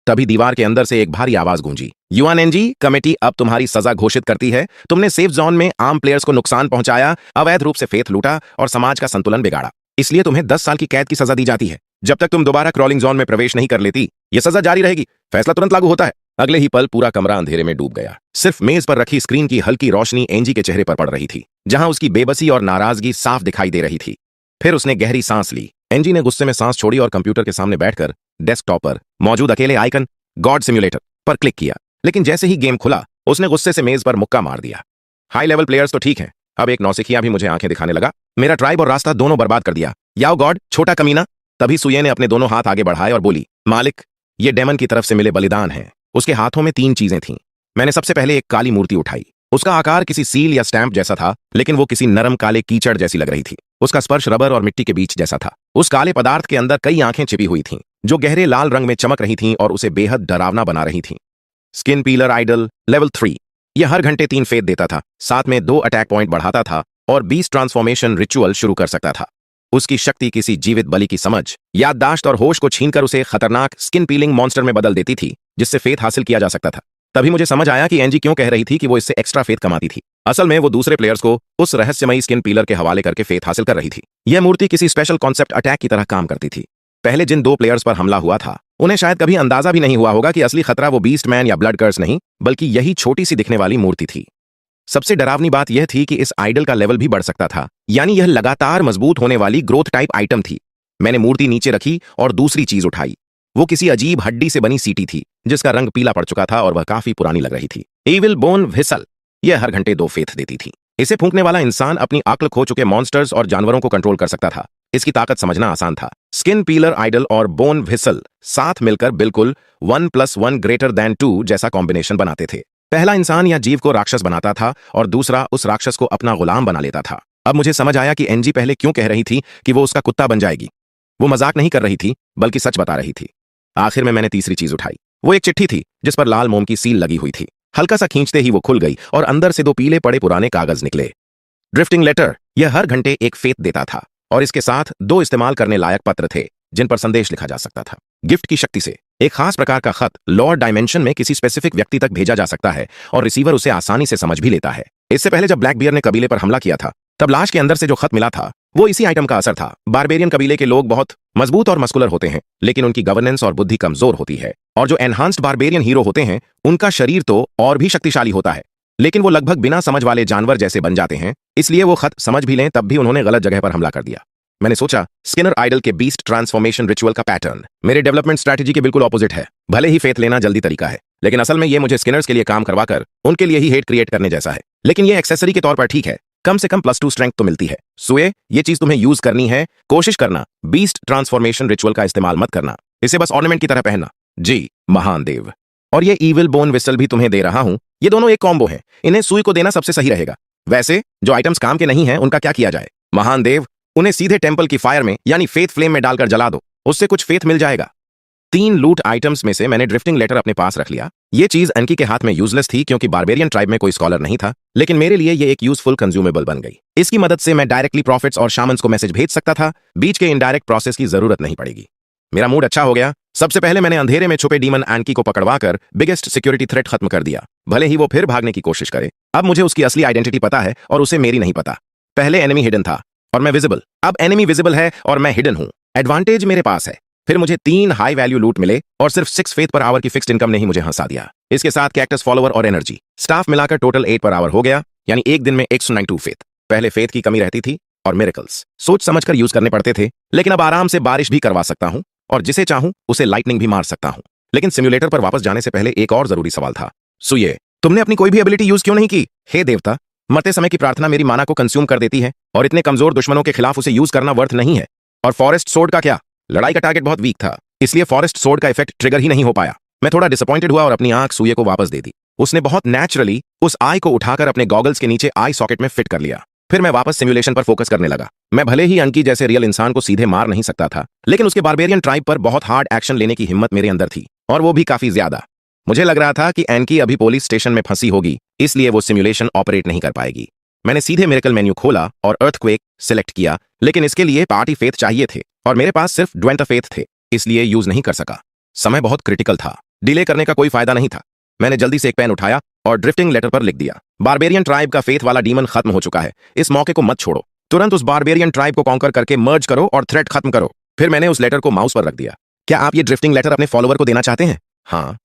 तभी दीवार के अंदर से एक भारी आवाज गूंजी, यूएनएनजी कमेटी अब तुम्हारी सजा घोषित करती है। तुमने सेफ जोन में आम प्लेयर्स को नुकसान पहुंचाया, अवैध रूप से फेथ लूटा और समाज का संतुलन बिगाड़ा, इसलिए तुम्हें 10 साल की कैद की सजा दी जाती है। जब तक तुम दोबारा क्रॉलिंग जोन में प्रवेश नहीं कर लेती, यह सजा जारी रहेगी। फैसला तुरंत लागू होता है। अगले ही पल पूरा कमरा अंधेरे में डूब गया। सिर्फ मेज पर रखी स्क्रीन की हल्की रोशनी एंजी के चेहरे पर पड़ रही थी, जहां उसकी बेबसी और नाराजगी साफ दिखाई दे रही थी। फिर उसने गहरी सांस ली। एंजी ने गुस्से में सांस छोड़ी और कंप्यूटर के सामने बैठकर डेस्कटॉप पर मौजूद अकेले आइकन गॉड सिम्युलेटर पर क्लिक किया। लेकिन जैसे ही गेम खुला, उसने गुस्से से मेज पर मुक्का मार दिया। हाई लेवल प्लेयर्स तो ठीक हैं, अब एक नौसिखिया भी मुझे आंखें दिखाने लगा। मेरा ट्राइब और रास्ता दोनों बर्बाद कर दिया। याओ गॉड, छोटा कमीना। तभी सुये ने अपने दोनों हाथ आगे बढ़ाए और बोली, मालिक, ये डेमन की तरफ से मिले बलिदान हैं। उसके हाथों में 3 चीजें थीं। मैंने सबसे पहले एक काली मूर्ति उठाई। उसका आकार किसी सील या स्टैंप जैसा था, लेकिन वो किसी नरम काले कीचड़ जैसी लग रही थी। उसका स्पर्श रबर और मिट्टी के बीच जैसा था। उस काले पदार्थ के अंदर कई आंखें छिपी हुई थीं, जो गहरे लाल रंग में चमक रही थीं और उसे बेहद डरावना बना रही थीं। Skin peeler idle level 3। यह हर घंटे 3 फेथ देता था, साथ में 2 अटैक पॉइंट बढ़ाता था और 20 ट्रांसफॉर्मेशन रिचुअल शुरू कर सकता था। उसकी शक्ति किसी जीवित बलि की समझ, याददाश्त और होश को छीनकर उसे खतरनाक स्किन पीलिंग मॉन्स्टर में बदल देती थी, जिससे फेथ हासिल किया जा सकता था। तभी मुझे समझ आया कि एंजी क्यों कह रही थी कि वो इससे एक्स्ट्रा फेथ कमाती थी। असल में वो दूसरे प्लेयर्स को उस रहस्यमयी स्किन पीलर के हवाले करके फेथ हासिल कर रही थी। यह मूर्ति किसी स्पेशल कॉन्सेप्ट अटैक की तरह काम करती थी। पहले जिन 2 प्लेयर्स पर हमला हुआ था, उन्हें शायद कभी अंदाजा भी नहीं हुआ होगा कि असली खतरा वो बीस्ट मैन या ब्लड कर्स नहीं, बल्कि यही छोटी सी दिखने वाली मूर्ति थी। सबसे डरावनी बात यह थी कि इस आइडल का लेवल भी बढ़ सकता था, यानी यह लगातार मजबूत होने वाली ग्रोथ टाइप आइटम थी। मैंने मूर्ति नीचे रखी और दूसरी चीज उठाई। वो किसी अजीब हड्डी से बनी सीटी थी, जिसका रंग पीला पड़ चुका था और वह काफी पुरानी लग रही थी। Evil bone whistle. यह हर घंटे 2 फेथ देती थी। इसे फूंकने वाला इंसान अपनी अक्ल खो चुके मॉन्स्टर्स और जानवरों को कंट्रोल कर सकता था। इसकी ताकत समझना आसान था। स्किन पीलर आइडल और बोन व्हिसल साथ मिलकर बिल्कुल 1 + 1 > 2 जैसा कॉम्बिनेशन बनाते थे। पहला इंसान या जीव को राक्षस बनाता था और दूसरा उस राक्षस को अपना गुलाम बना लेता था। अब मुझे समझ आया कि एनजी पहले क्यों कह रही थी कि वो उसका कुत्ता बन जाएगी। वो मजाक नहीं कर रही थी, बल्कि सच बता रही थी। आखिर में मैंने तीसरी चीज उठाई। वो एक चिट्ठी थी जिस पर लाल मोम की सील लगी हुई थी। हल्का सा खींचते ही वो खुल गई और अंदर से 2 पीले पड़े पुराने कागज निकले। Drifting letter. यह हर घंटे 1 फेथ देता था और इसके साथ 2 इस्तेमाल करने लायक पत्र थे, जिन पर संदेश लिखा जा सकता था। गिफ्ट की शक्ति से एक खास प्रकार का खत लॉर्ड डायमेंशन में किसी स्पेसिफिक व्यक्ति तक भेजा जा सकता है और रिसीवर उसे आसानी से समझ भी लेता है। इससे पहले जब ब्लैक बियर ने कबीले पर हमला किया था, तब लाश के अंदर से जो खत मिला था वो इसी आइटम का असर था। बारबेरियन कबीले के लोग बहुत मजबूत और मस्कुलर होते हैं, लेकिन उनकी गवर्नेंस और बुद्धि कमजोर होती है। और जो एनहांस्ड बारबेरियन हीरो होते हैं, उनका शरीर तो और भी शक्तिशाली होता है, लेकिन वो लगभग बिना समझ वाले जानवर जैसे बन जाते हैं। इसलिए वो खत समझ भी लें तब भी उन्होंने गलत जगह पर हमला कर दिया। मैंने सोचा, स्किनर आइडल के बीस्ट ट्रांसफॉर्मेशन रिचुअल का पैटर्न मेरे डेवलपमेंट स्ट्रैटेजी के बिल्कुल ऑपोजिट है। भले ही फेथ लेना जल्दी तरीका है, लेकिन असल में ये मुझे स्किनर्स के लिए काम करवाकर उनके लिए ही हेट क्रिएट करने जैसा है। लेकिन ये एक्सेसरी के तौर पर ठीक है, कम से कम +2 स्ट्रेंथ तो मिलती है। सुए, ये चीज तुम्हें यूज करनी है। कोशिश करना बीस्ट ट्रांसफॉर्मेशन रिचुअल का इस्तेमाल मत करना, इसे बस ऑर्नामेंट की तरह पहनना। जी महान देव। और ये ईविल बोन विसल भी तुम्हें दे रहा हूं। ये दोनों एक कॉम्बो है, इन्हें सुई को देना सबसे सही रहेगा। वैसे जो आइटम्स काम के नहीं है, उनका क्या किया जाए? महान देव, उन्हें सीधे टेंपल की फायर में यानी फेथ फ्लेम में डालकर जला दो, उससे कुछ फेथ मिल जाएगा। 3 लूट आइटम्स में से मैंने ड्रिफ्टिंग लेटर अपने पास रख लिया। ये चीज एनकी के हाथ में यूजलेस थी क्योंकि बारबेरियन ट्राइब में कोई स्कॉलर नहीं था, लेकिन मेरे लिए ये एक यूजफुल कंज्यूमेबल बन गई। इसकी मदद से मैं डायरेक्टली प्रॉफिट्स और शामन्स को मैसेज भेज सकता था। बीच के इनडायरेक्ट प्रोसेस की जरूरत नहीं पड़ेगी। मेरा मूड अच्छा हो गया। सबसे पहले मैंने अंधेरे में छुपे डीमन एनकी को पकड़वाकर बिगेस्ट सिक्योरिटी थ्रेट खत्म कर दिया। भले ही वो फिर भागने की कोशिश करे, अब मुझे उसकी असली आइडेंटिटी पता है और उसे मेरी नहीं पता। पहले एनिमी हिडन था और मैं विजिबल, अब एनिमी विजिबल है और मैं हिडन हूं। एडवांटेज मेरे पास है। फिर मुझे 3 हाई वैल्यू लूट मिले और सिर्फ 6 फेथ पर आवर की फिक्स्ड इनकम ने ही मुझे हंसा दिया। इसके साथ कैक्टस फॉलोवर और एनर्जी स्टाफ मिलाकर टोटल 8 पर आवर हो गया, यानी एक दिन में 192 फेथ। पहले फेथ की कमी रहती थी और मिरेकल्स सोच समझकर यूज करने पड़ते थे, लेकिन अब आराम से बारिश भी करवा सकता हूं और जिसे चाहूं उसे लाइटनिंग भी मार सकता हूं। लेकिन सिम्युलेटर पर वापस जाने से पहले एक और जरूरी सवाल था। सुये, तुमने अपनी कोई भी एबिलिटी यूज क्यों नहीं की? हे देवता, मरते समय की प्रार्थना मेरी माना को कंज्यूम कर देती है और इतने कमजोर दुश्मनों के खिलाफ उसे यूज करना वर्थ नहीं है। और फॉरेस्ट सोर्ड का क्या? लड़ाई का टारगेट बहुत वीक था, इसलिए फॉरेस्ट सोर्ड का इफेक्ट ट्रिगर ही नहीं हो पाया। मैं थोड़ा डिसअपॉइंटेड हुआ और अपनी आंख सुये को वापस दे दी। उसने बहुत नेचुरली उस आई को उठाकर अपने गॉगल्स के नीचे आई सॉकेट में फिट कर लिया। फिर मैं वापस सिमुलेशन पर फोकस करने लगा। मैं भले ही अंकी जैसे रियल इंसान को सीधे मार नहीं सकता था, लेकिन उसके बारबेरियन ट्राइब पर बहुत हार्ड एक्शन लेने की हिम्मत मेरे अंदर थी, और वो भी काफी ज्यादा। मुझे लग रहा था कि एनकी अभी पुलिस स्टेशन में फंसी होगी, इसलिए वो सिमुलेशन ऑपरेट नहीं कर पाएगी। मैंने सीधे मिरेकल मेन्यू खोला और अर्थक्वेक सिलेक्ट किया, लेकिन इसके लिए पार्टी फेथ चाहिए थे और मेरे पास सिर्फ ड्वेंट फेथ थे, इसलिए यूज नहीं कर सका। समय बहुत क्रिटिकल था, डिले करने का कोई फायदा नहीं था। मैंने जल्दी से एक पेन उठाया और ड्रिफ्टिंग लेटर पर लिख दिया, बारबेरियन ट्राइब का फेथ वाला डीमन खत्म हो चुका है, इस मौके को मत छोड़ो। तुरंत उस बारबेरियन ट्राइब को कॉन्कर करके मर्ज करो और थ्रेट खत्म करो। फिर मैंने उस लेटर को माउस पर रख दिया। क्या आप ये ड्रिफ्टिंग लेटर अपने फॉलोअर को देना चाहते हैं? हाँ।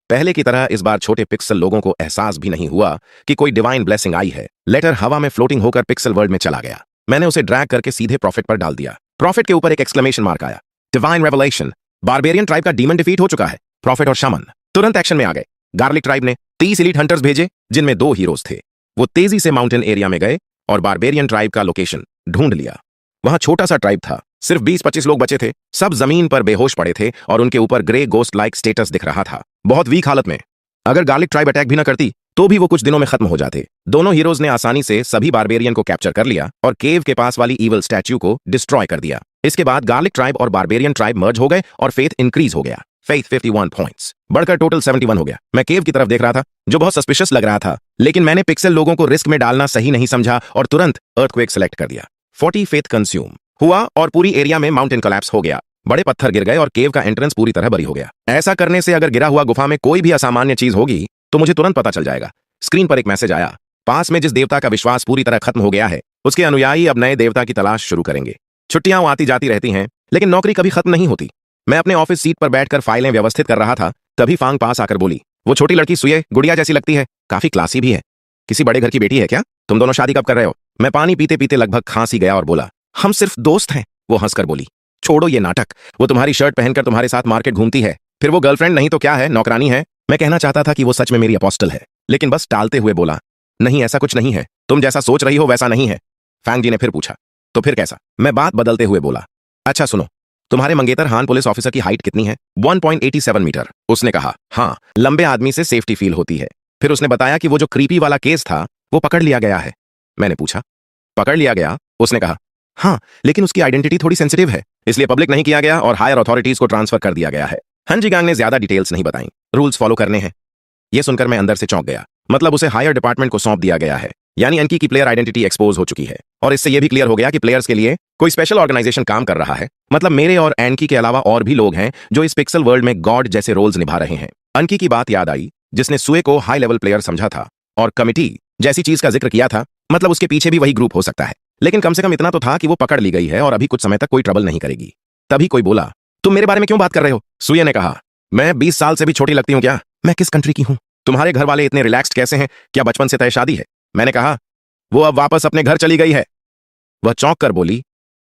पहले की तरह इस बार छोटे पिक्सल लोगों को एहसास भी नहीं हुआ कि कोई डिवाइन ब्लेसिंग आई है। लेटर हवा में फ्लोटिंग होकर पिक्सल वर्ल्ड में चला गया। मैंने उसे ड्रैग करके सीधे प्रॉफिट पर डाल दिया। प्रॉफिट के ऊपर एक एक्सक्लेमेशन मार्क आया। डिवाइन रेवलेशन, बारबेरियन ट्राइब का डीमन डिफीट हो चुका है। प्रॉफिट और शमन तुरंत एक्शन में आ गए। गार्लिक ट्राइब ने 30 एलीट हंटर्स भेजे, जिनमें 2 हीरोज थे। वो तेजी से माउंटेन एरिया में गए और बारबेरियन ट्राइब का लोकेशन ढूंढ लिया। वहां छोटा सा ट्राइब था, सिर्फ 20-25 लोग बचे थे। सब जमीन पर बेहोश पड़े थे और उनके ऊपर ग्रे गोस्ट लाइक स्टेटस दिख रहा था, बहुत वीक हालत में। अगर गार्लिक ट्राइब अटैक भी न करती तो भी वो कुछ दिनों में खत्म हो जाते। दोनों हीरोज ने आसानी से सभी बारबेरियन को कैप्चर कर लिया और केव के पास वाली ईवल स्टैच्यू को डिस्ट्रॉय कर दिया। इसके बाद गार्लिक ट्राइब और बारबेरियन ट्राइब मर्ज हो गए और फेथ इंक्रीज हो गया। फेथ 51 पॉइंट्स बढ़कर टोटल 71 हो गया। मैं केव की तरफ देख रहा था, जो बहुत सस्पिशियस लग रहा था, लेकिन मैंने पिक्सल लोगों को रिस्क में डालना सही नहीं समझा और तुरंत अर्थक्वेक सेलेक्ट कर दिया। 40 फेथ कंज्यूम हुआ और पूरी एरिया में माउंटेन कोलैप्स हो गया। बड़े पत्थर गिर गए और केव का एंट्रेंस पूरी तरह बरी हो गया। ऐसा करने से अगर गिरा हुआ गुफा में कोई भी असामान्य चीज होगी तो मुझे तुरंत पता चल जाएगा। स्क्रीन पर एक मैसेज आया, पास में जिस देवता का विश्वास पूरी तरह खत्म हो गया है, उसके अनुयायी अब नए देवता की तलाश शुरू करेंगे। छुट्टियां आती जाती रहती हैं, लेकिन नौकरी कभी खत्म नहीं होती। मैं अपने ऑफिस सीट पर बैठकर फाइलें व्यवस्थित कर रहा था, तभी फांग पास आकर बोली, वो छोटी लड़की सुये गुड़िया जैसी लगती है, काफी क्लासी भी है। किसी बड़े घर की बेटी है क्या? तुम दोनों शादी कब कर रहे हो? मैं पानी पीते पीते लगभग खांसी गया और बोला, हम सिर्फ दोस्त हैं। वो हंसकर बोली, छोड़ो ये नाटक, वो तुम्हारी शर्ट पहनकर तुम्हारे साथ मार्केट घूमती है, फिर वो गर्लफ्रेंड नहीं तो क्या है, नौकरानी है। मैं कहना चाहता था कि वो सच में मेरी अपोस्टल है, लेकिन बस टालते हुए बोला, नहीं ऐसा कुछ नहीं है, तुम जैसा सोच रही हो वैसा नहीं है। फैंग जी ने फिर पूछा, तो फिर कैसा? मैं बात बदलते हुए बोला, अच्छा सुनो, तुम्हारे मंगेतर हान पुलिस ऑफिसर की हाइट कितनी है? 1.87 मीटर। उसने कहा, हाँ, लंबे आदमी से सेफ्टी फील होती है। फिर उसने बताया कि वो जो क्रीपी वाला केस था वो पकड़ लिया गया है। मैंने पूछा, पकड़ लिया गया? उसने कहा, हाँ, लेकिन उसकी आइडेंटिटी थोड़ी सेंसिटिव है, इसलिए पब्लिक नहीं किया गया और हायर अथॉरिटीज को ट्रांसफर कर दिया गया है। हंजी गैंग ने ज्यादा डिटेल्स नहीं बताई, रूल्स फॉलो करने हैं। यह सुनकर मैं अंदर से चौंक गया। मतलब उसे हायर डिपार्टमेंट को सौंप दिया गया है, यानी अनकी की प्लेयर आइडेंटिटी एक्सपोज हो चुकी है और इससे यह भी क्लियर हो गया कि प्लेयर्स के लिए कोई स्पेशल ऑर्गेनाइजेशन काम कर रहा है। मतलब मेरे और एनकी के अलावा और भी लोग हैं जो इस पिक्सल वर्ल्ड में गॉड जैसे रोल्स निभा रहे हैं। अनकी की बात याद आई, जिसने सुए को हाई लेवल प्लेयर समझा था और कमिटी जैसी चीज का जिक्र किया था। मतलब उसके पीछे भी वही ग्रुप हो सकता है, लेकिन कम से कम इतना तो था कि वो पकड़ ली गई है और अभी कुछ समय तक कोई ट्रबल नहीं करेगी। तभी कोई बोला, तुम मेरे बारे में क्यों बात कर रहे हो? सुये ने कहा, मैं 20 साल से भी छोटी लगती हूँ क्या? मैं किस कंट्री की हूँ? तुम्हारे घर वाले इतने रिलैक्स्ड कैसे हैं? क्या बचपन से तय शादी है? मैंने कहा, वो अब वापस अपने घर चली गई है। वह चौंक कर बोली,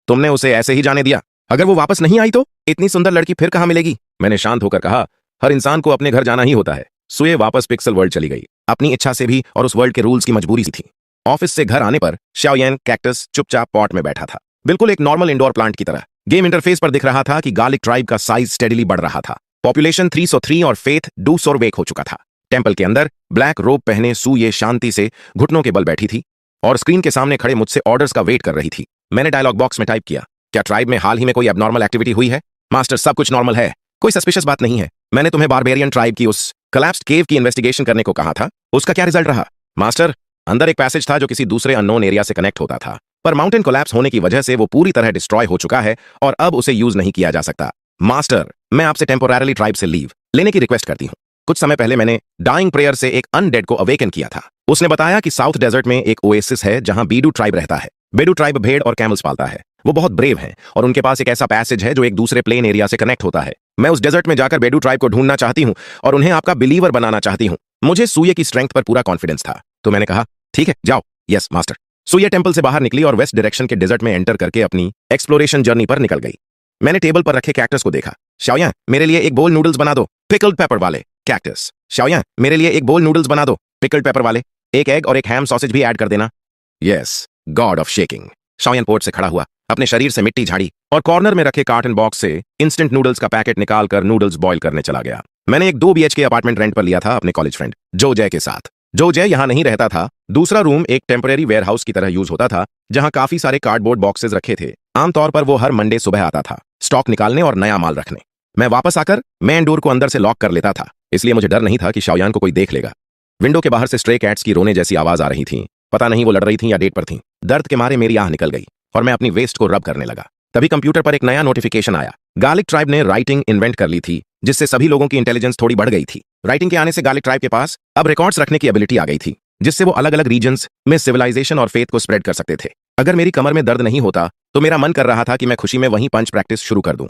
तुमने उसे ऐसे ही जाने दिया? अगर वो वापस नहीं आई तो इतनी सुंदर लड़की फिर कहां मिलेगी? मैंने शांत होकर कहा, हर इंसान को अपने घर जाना ही होता है। सुये वापस पिक्सल वर्ल्ड चली गई, अपनी इच्छा से भी और उस वर्ल्ड के रूल्स की मजबूरी सी थी। ऑफिस से घर आने पर शाओयान कैक्टस चुपचाप पॉट में बैठा था, बिल्कुल एक नॉर्मल इंडोर प्लांट की तरह। गेम इंटरफेस पर दिख रहा था कि गार्लिक ट्राइब का साइज स्टेडीली बढ़ रहा था। पॉपुलेशन 303 और फेथ 200 हो चुका था। टेंपल के अंदर ब्लैक रोब पहने सुये शांति से घुटनों के बल बैठी थी और स्क्रीन के सामने खड़े मुझसे ऑर्डर्स का वेट कर रही थी। मैंने डायलॉग बॉक्स में टाइप किया, क्या ट्राइब में हाल ही में कोई एबनॉर्मल एक्टिविटी हुई है? मास्टर, सब कुछ नॉर्मल है, कोई सस्पिशियस बात नहीं है। मैंने तुम्हें बारबेरियन ट्राइब की उस कोलैप्स्ड केव की इन्वेस्टिगेशन करने को कहा था, उसका क्या रिजल्ट रहा? मास्टर, अंदर एक पैसेज था जो किसी दूसरे अननोन एरिया से कनेक्ट होता था, पर माउंटेन कोलैप्स होने की वजह से वो पूरी तरह डिस्ट्रॉय हो चुका है और अब उसे यूज नहीं किया जा सकता। मास्टर, मैं आपसे टेम्पोररीली ट्राइब से लीव लेने की रिक्वेस्ट करती हूँ। कुछ समय पहले मैंने डाइंग प्रेयर से एक अनडेड को अवेकन किया था। उसने बताया कि साउथ डेजर्ट में एक ओएसिस है जहां बीडू ट्राइब रहता है। बेडू ट्राइब भेड़ और कैमल्स पालता है। वो बहुत ब्रेव हैं और उनके पास एक ऐसा पैसेज है जो एक दूसरे प्लेन एरिया से कनेक्ट होता है। मैं उस डेजर्ट में जाकर बेडू ट्राइब को ढूंढना चाहती हूँ और उन्हें आपका बिलीवर बनाना चाहती हूँ। मुझे सुये की स्ट्रेंथ पर पूरा कॉन्फिडेंस था, तो मैंने कहा, ठीक है, जाओ। Yes master. सुये टेंपल से बाहर निकली और वेस्ट डायरेक्शन के डेजर्ट में एंटर करके अपनी एक्सप्लोरेशन जर्नी पर निकल गई। मैंने टेबल पर रखे कैक्टस को देखा। शाओयान, मेरे लिए एक बोल नूडल्स बना दो, पिकल्ड पेपर वाले। कैक्टस, शाओयान, मेरे लिए एक बोल नूडल्स बना दो, पिकल्ड पेपर वाले। एक एग और एक हैम सॉसेज भी ऐड कर देना। Yes, God of shaking. Shaoyan port से खड़ा हुआ, अपने शरीर से मिट्टी झाड़ी और कॉर्नर में रखे कार्टन बॉक्स से इंस्टेंट नूडल्स का पैकेट निकालकर नूडल्स बॉयल करने चला गया। मैंने एक 2 BHK अपार्टमेंट रेंट पर लिया था अपने कॉलेज फ्रेंड जो जय के साथ। जो जय यहां नहीं रहता था। दूसरा रूम एक टेम्परेरी वेयरहाउस की तरह यूज होता था, जहां काफी सारे कार्डबोर्ड बॉक्सेस रखे थे। आमतौर पर वो हर मंडे सुबह आता था, स्टॉक निकालने और नया माल रखने। मैं वापस आकर मेन डोर को अंदर से लॉक कर लेता था, इसलिए मुझे डर नहीं था कि शाओयान को कोई देख लेगा। विंडो के बाहर से स्ट्रे कैट्स की रोने जैसी आवाज आ रही थी पता नहीं वो लड़ रही थी या डेट पर थी। दर्द के मारे मेरी आह निकल गई और मैं अपनी वेस्ट को रब करने लगा। तभी कंप्यूटर पर एक नया नोटिफिकेशन आया। गार्लिक ट्राइब ने राइटिंग इन्वेंट कर ली थी, जिससे सभी लोगों की इंटेलिजेंस थोड़ी बढ़ गई थी। राइटिंग के आने से गार्लिक ट्राइब के पास अब रिकॉर्ड्स रखने की एबिलिटी आ गई थी, जिससे वो अलग अलग रीजन्स में सिविलाइजेशन और फेथ को स्प्रेड कर सकते थे। अगर मेरी कमर में दर्द नहीं होता तो मेरा मन कर रहा था कि मैं खुशी में वहीं पंच प्रैक्टिस शुरू कर दूं।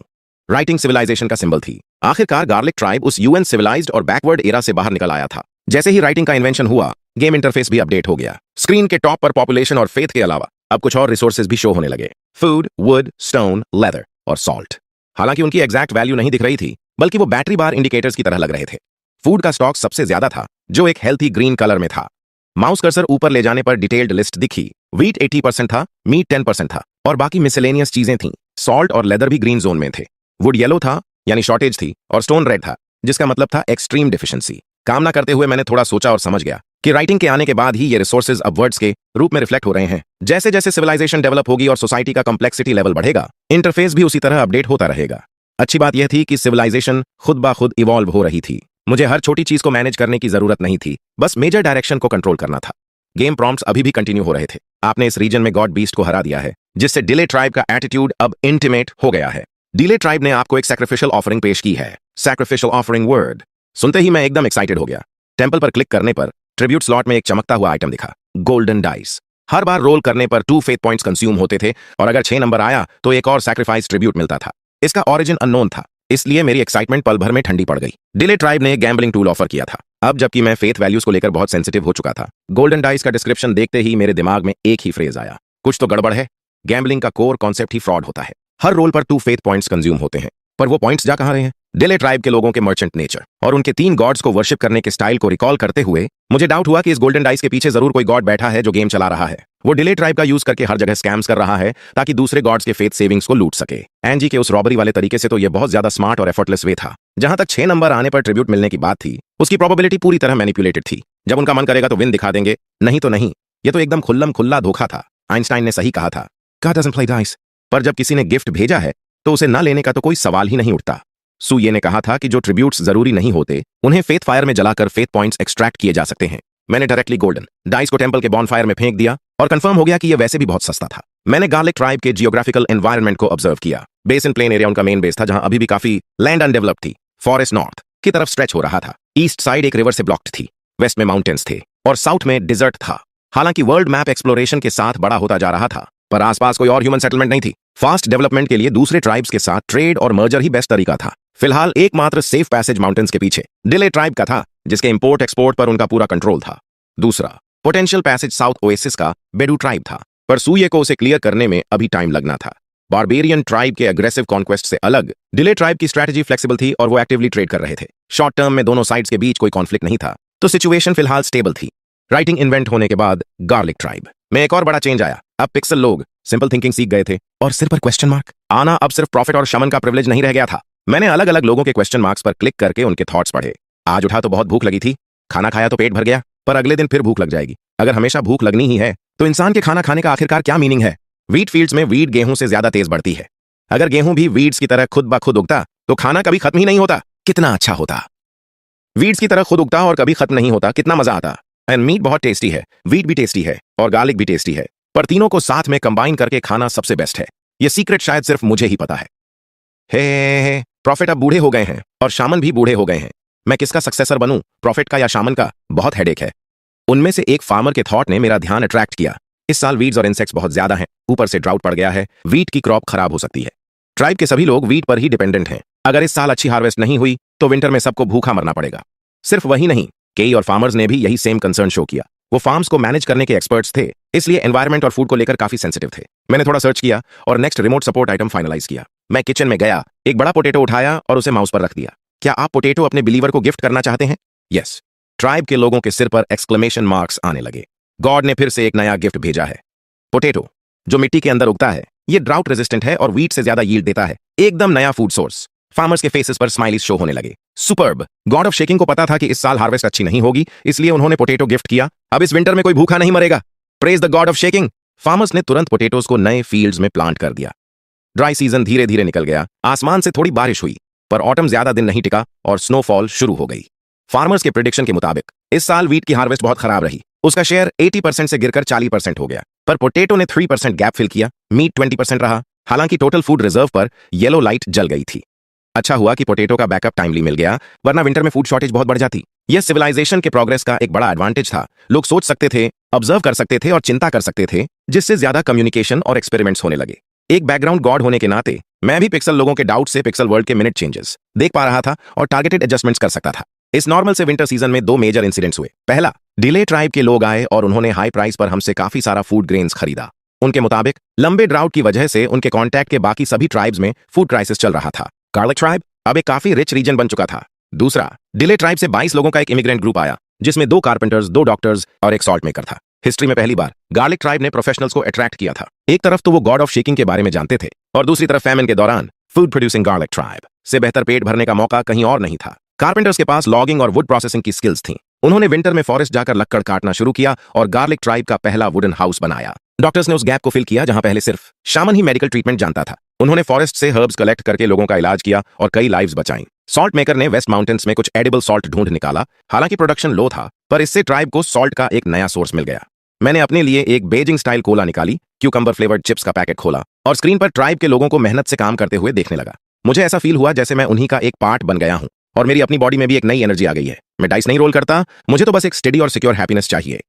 राइटिंग सिविलाइजेशन का सिंबल थी। आखिरकार गार्लिक ट्राइब उस यूएन सिविलाइज्ड और बैकवर्ड एरा से बाहर निकल आया था। जैसे ही राइटिंग का इन्वेंशन हुआ, गेम इंटरफेस भी अपडेट हो गया। स्क्रीन के टॉप पर पॉपुलेशन और फेथ के अलावा अब कुछ और रिसोर्सेज भी शो होने लगे। फूड, वुड, स्टोन, लेदर और सॉल्ट। हालांकि उनकी एग्जैक्ट वैल्यू नहीं दिख रही थी, बल्कि वो बैटरी बार इंडिकेटर्स की तरह लग रहे थे। फूड का स्टॉक सबसे ज्यादा था, जो एक हेल्थी ग्रीन कलर में था। माउस कर्सर ऊपर ले जाने पर डिटेल्ड लिस्ट दिखी। व्हीट 80% था, मीट 10% था और बाकी मिसलेनियस चीजें थीं। सॉल्ट और लेदर भी ग्रीन जोन में थे। वुड येलो था, यानी शॉर्टेज थी, और स्टोन रेड था, जिसका मतलब था एक्सट्रीम डिफिशिएंसी। काम ना करते हुए मैंने थोड़ा सोचा और समझ गया कि राइटिंग के आने के बाद ही ये रिसोर्सेज अब वर्ड्स के रूप में रिफ्लेक्ट हो रहे हैं। जैसे जैसे सिविलाइजेशन डेवलप होगी और सोसाइटी का कॉम्प्लेक्सिटी लेवल बढ़ेगा, इंटरफेस भी उसी तरह अपडेट होता रहेगा। अच्छी बात यह थी कि सिविलाइजेशन खुद ब खुद इवॉल्व हो रही थी। मुझे हर छोटी चीज को मैनेज करने की जरूरत नहीं थी, बस मेजर डायरेक्शन को कंट्रोल करना था। गेम प्रॉम्प्ट्स अभी भी कंटिन्यू हो रहे थे। आपने इस रीजन में गॉड बीस्ट को हरा दिया है, जिससे डिले ट्राइब का एटीट्यूड अब इंटीमेट हो गया है। डिले ट्राइब ने आपको एक सैक्रिफिशियल ऑफरिंग पेश की है। सैक्रिफिशियल ऑफरिंग वर्ड सुनते ही मैं एकदम एक्साइटेड हो गया। टेंपल पर क्लिक करने पर ट्रिब्यूट स्लॉट में एक चमकता हुआ आइटम दिखा, गोल्डन डाइस। हर बार रोल करने पर 2 फेथ पॉइंट्स कंज्यूम होते थे और अगर 6 नंबर आया तो एक और सैक्रिफाइस ट्रिब्यूट मिलता था। इसका ओरिजिन अननोन था, इसलिए मेरी एक्साइटमेंट पल भर में ठंडी पड़ गई। डिले ट्राइब ने गैम्बलिंग टूल ऑफर किया था। अब जबकि मैं फेथ वैल्यूज को लेकर बहुत सेंसिटिव हो चुका था, गोल्डन डाइस का डिस्क्रिप्शन देखते ही मेरे दिमाग में एक ही फ्रेज आया, कुछ तो गड़बड़ है। गैम्बलिंग का कोर कॉन्सेप्ट ही फ्रॉड होता है। हर रोल पर 2 फेथ पॉइंट्स कंज्यूम होते हैं, पर वो पॉइंट्स जा कहां रहे हैं? डिले ट्राइब के लोगों के मर्चेंट नेचर और उनके 3 गॉड्स को वर्शिप करने के स्टाइल को रिकॉल करते हुए मुझे डाउट हुआ कि इस गोल्डन डाइस के पीछे जरूर कोई गॉड बैठा है जो गेम चला रहा है। वो डिले ट्राइब का यूज करके हर जगह स्कैम्स कर रहा है ताकि दूसरे गॉड्स के फेथ सेविंग्स को लूट सके। एनजी के उस रॉबरी वाले तरीके से तो ये बहुत ज्यादा स्मार्ट और एफर्टलेस वे था। जहां तक 6 नंबर आने पर ट्रिब्यूट मिलने की बात थी, उसकी प्रोबेबिलिटी पूरी तरह मैनिपुलेटेड थी। जब उनका मन करेगा तो विन दिखा देंगे, नहीं तो नहीं। ये तो एकदम खुल्लम खुल्ला धोखा था। आइंस्टाइन ने सही कहा था, God doesn't play dice। पर जब किसी ने गिफ्ट भेजा है तो उसे न लेने का तो कोई सवाल ही नहीं उठता। सुये ने कहा था कि जो ट्रिब्यूट्स जरूरी नहीं होते, उन्हें फेथ फायर में जलाकर फेथ पॉइंट्स एक्सट्रैक्ट किए जा सकते हैं। मैंने डायरेक्टली गोल्डन डाइस को टेंपल के बॉनफायर में फेंक दिया और कंफर्म हो गया कि यह वैसे भी बहुत सस्ता था। मैंने गार्लिक ट्राइब के जियोग्राफिकल एनवायरनमेंट को ऑब्जर्व किया। बेसिन प्लेन एरिया उनका मेन बेस था, जहां अभी भी काफी लैंड अनडेवलप्ड थी। फॉरेस्ट नॉर्थ की तरफ स्ट्रेच हो रहा था। ईस्ट साइड एक रिवर से ब्लॉक्ड थी, वेस्ट में माउंटेन्स थे और साउथ में डिजर्ट था। हालांकि वर्ल्ड मैप एक्सप्लोरेशन के साथ बड़ा होता जा रहा था, पर आसपास कोई और ह्यूमन सेटलमेंट नहीं थी। फास्ट डेवलपमेंट के लिए दूसरे ट्राइब्स के साथ ट्रेड और मर्जर ही बेस्ट तरीका था। फिलहाल एकमात्र सेफ पैसेज माउंटेन्स के पीछे डिले ट्राइब का था, जिसके इंपोर्ट एक्सपोर्ट पर उनका पूरा कंट्रोल था। दूसरा पोटेंशियल पैसेज साउथ ओएसिस का बेडू ट्राइब था, पर सूये को उसे क्लियर करने में अभी टाइम लगना था। बारबेरियन ट्राइब के अग्रेसिव कॉन्क्वेस्ट से अलग डिले ट्राइब की स्ट्रैटेजी फ्लेक्सिबल थी और वो एक्टिवली ट्रेड कर रहे थे। शॉर्ट टर्म में दोनों साइड्स के बीच कोई कॉन्फ्लिक्ट नहीं था, तो सिचुएशन फिलहाल स्टेबल थी। राइटिंग इन्वेंट होने के बाद गार्लिक ट्राइब में एक और बड़ा चेंज आया। अब पिक्सल लोग सिंपल थिंकिंग सीख गए थे और सिर पर क्वेश्चन मार्क आना अब सिर्फ प्रॉफिट और शमन का प्रिविलेज नहीं रह गया था। मैंने अलग अलग लोगों के क्वेश्चन मार्क्स पर क्लिक करके उनके थॉट्स पढ़े। आज उठा तो बहुत भूख लगी थी, खाना खाया तो पेट भर गया, पर अगले दिन फिर भूख लग जाएगी। अगर हमेशा भूख लगनी ही है तो इंसान के खाना खाने का आखिरकार क्या मीनिंग है? वीट फील्ड्स में वीट गेहूं से ज्यादा तेज बढ़ती है। अगर गेहूं भी वीड्स की तरह खुद ब खुद उगता तो खाना कभी खत्म ही नहीं होता। कितना अच्छा होता। वीड्स की तरह खुद उगता और कभी खत्म नहीं होता, कितना मजा आता। एंड मीट बहुत टेस्टी है, वीट भी टेस्टी है और गार्लिक भी टेस्टी है, पर तीनों को साथ में कंबाइन करके खाना सबसे बेस्ट है। ये सीक्रेट शायद सिर्फ मुझे ही पता है। हे प्रॉफिट अब बूढ़े हो गए हैं और शामन भी बूढ़े हो गए हैं। मैं किसका सक्सेसर बनूं, प्रॉफिट का या शामन का? बहुत हेडेक है। उनमें से एक फार्मर के थॉट ने मेरा ध्यान अट्रैक्ट किया। इस साल वीड्स और इंसेक्ट्स बहुत ज्यादा हैं, ऊपर से ड्राउट पड़ गया है, वीट की क्रॉप खराब हो सकती है। ट्राइब के सभी लोग वीट पर ही डिपेंडेंट हैं। अगर इस साल अच्छी हार्वेस्ट नहीं हुई तो विंटर में सबको भूखा मरना पड़ेगा। सिर्फ वही नहीं, कई और फार्मर्स ने भी यही सेम कंसर्न शो किया। वो फार्म्स को मैनेज करने के एक्सपर्ट्स थे, इसलिए एनवायरनमेंट और फूड को लेकर काफी सेंसिटिव थे। मैंने थोड़ा सर्च किया और next remote support item finalize किया। मैं किचन में गया, एक बड़ा पोटैटो उठाया और उसे माउस पर रख दिया। क्या आप पोटैटो अपने बिलीवर को गिफ्ट करना चाहते हैं? यस। ट्राइब के लोगों के सिर पर एक्सक्लेमेशन मार्क्स आने लगे। गॉड ने फिर से एक नया गिफ्ट भेजा है। पोटैटो जो मिट्टी के अंदर उगता है, ये ड्राउट रेजिस्टेंट है और वीट से ज्यादा यील्ड देता है। एकदम नया फूड सोर्स। फार्मर्स के फेसेस पर स्माइलीज शो होने लगे। सुपर्ब। गॉड ऑफ शेकिंग को पता था कि इस साल हार्वेस्ट अच्छी नहीं होगी, इसलिए उन्होंने पोटैटो गिफ्ट किया। अब इस विंटर में कोई भूखा नहीं मरेगा। Praise the God of shaking. Farmers ने तुरंत पोटैटोज को नए फील्ड्स में प्लांट कर दिया। ड्राई सीजन धीरे धीरे निकल गया। आसमान से थोड़ी बारिश हुई, पर ऑटम ज्यादा दिन नहीं टिका और स्नोफॉल शुरू हो गई। फार्मर्स के प्रेडिक्शन के मुताबिक इस साल वीट की हार्वेस्ट बहुत खराब रही। उसका शेयर 80% से गिरकर 40% हो गया। पर पोटैटो ने 3% गैप फिल किया, मीट 20% रहा। हालांकि टोटल फूड रिजर्व पर येलो लाइट जल गई थी। अच्छा हुआ कि पोटैटो का बैकअप टाइमली मिल गया, वरना विंटर में फूड शॉर्टेज बहुत बढ़ जाती। यह सिविलाइजेशन के प्रोग्रेस का एक बड़ा एडवांटेज था। लोग सोच सकते थे, ऑब्जर्व कर सकते थे और चिंता कर सकते थे, जिससे ज्यादा कम्युनिकेशन और एक्सपेरिमेंट्स होने लगे। एक बैकग्राउंड गॉड होने के नाते मैं भी पिक्सल लोगों के डाउट से पिक्सल वर्ल्ड के मिनट चेंजेस देख पा रहा था और टारगेटेड एडजस्टमेंट्स कर सकता था। इस नॉर्मल से विंटर सीजन में 2 मेजर इंसिडेंट्स हुए। पहला, डिले ट्राइब के लोग आए और उन्होंने हाई प्राइस पर हमसे काफी सारा फूड ग्रेन्स खरीदा। उनके मुताबिक लंबे ड्राउट की वजह से उनके कॉन्टैक्ट के बाकी सभी ट्राइब्स में फूड क्राइसिस चल रहा था। गार्लिक ट्राइब अब एक काफी रिच रीजन बन चुका था। दूसरा, डिले ट्राइब से 22 लोगों का एक इमिग्रेंट ग्रुप आया, जिसमें 2 कारपेंटर्स, 2 डॉक्टर्स और एक सॉल्ट मेकर था। हिस्ट्री में पहली बार गार्लिक ट्राइब ने प्रोफेशनल्स को अट्रैक्ट किया था। एक तरफ तो वो गॉड ऑफ शेकिंग के बारे में जानते थे और दूसरी तरफ फैमिन के दौरान फूड प्रोड्यूसिंग गार्लिक ट्राइब से बेहतर पेट भरने का मौका कहीं और नहीं था। कारपेंटर्स के पास लॉगिंग और वुड प्रोसेसिंग की स्किल्स थीं। उन्होंने विंटर में फॉरेस्ट जाकर लकड़ काटना शुरू किया और गार्लिक ट्राइब का पहला वुडन हाउस बनाया। डॉक्टर्स ने उस गैप को फिल किया जहां पहले सिर्फ शामन ही मेडिकल ट्रीटमेंट जानता था। उन्होंने फॉरेस्ट से हर्ब्स कलेक्ट करके लोगों का इलाज किया और कई लाइव्स बचाई। सॉल्ट मेकर ने वेस्ट माउंटेन्स में कुछ एडिबल सॉल्ट ढूंढ निकाला। हालांकि प्रोडक्शन लो था, पर इससे ट्राइब को सॉल्ट का एक नया सोर्स मिल गया। मैंने अपने लिए एक बेजिंग स्टाइल कोला निकाली, क्यूकम्बर फ्लेवर्ड चिप्स का पैकेट खोला और स्क्रीन पर ट्राइब के लोगों को मेहनत से काम करते हुए देखने लगा। मुझे ऐसा फील हुआ जैसे मैं उन्हीं का एक पार्ट बन गया हूं और मेरी अपनी बॉडी में भी एक नई एनर्जी आ गई है। मैं डाइस नहीं रोल करता, मुझे तो बस एक स्टेडी और सिक्योर हैप्पीनेस चाहिए।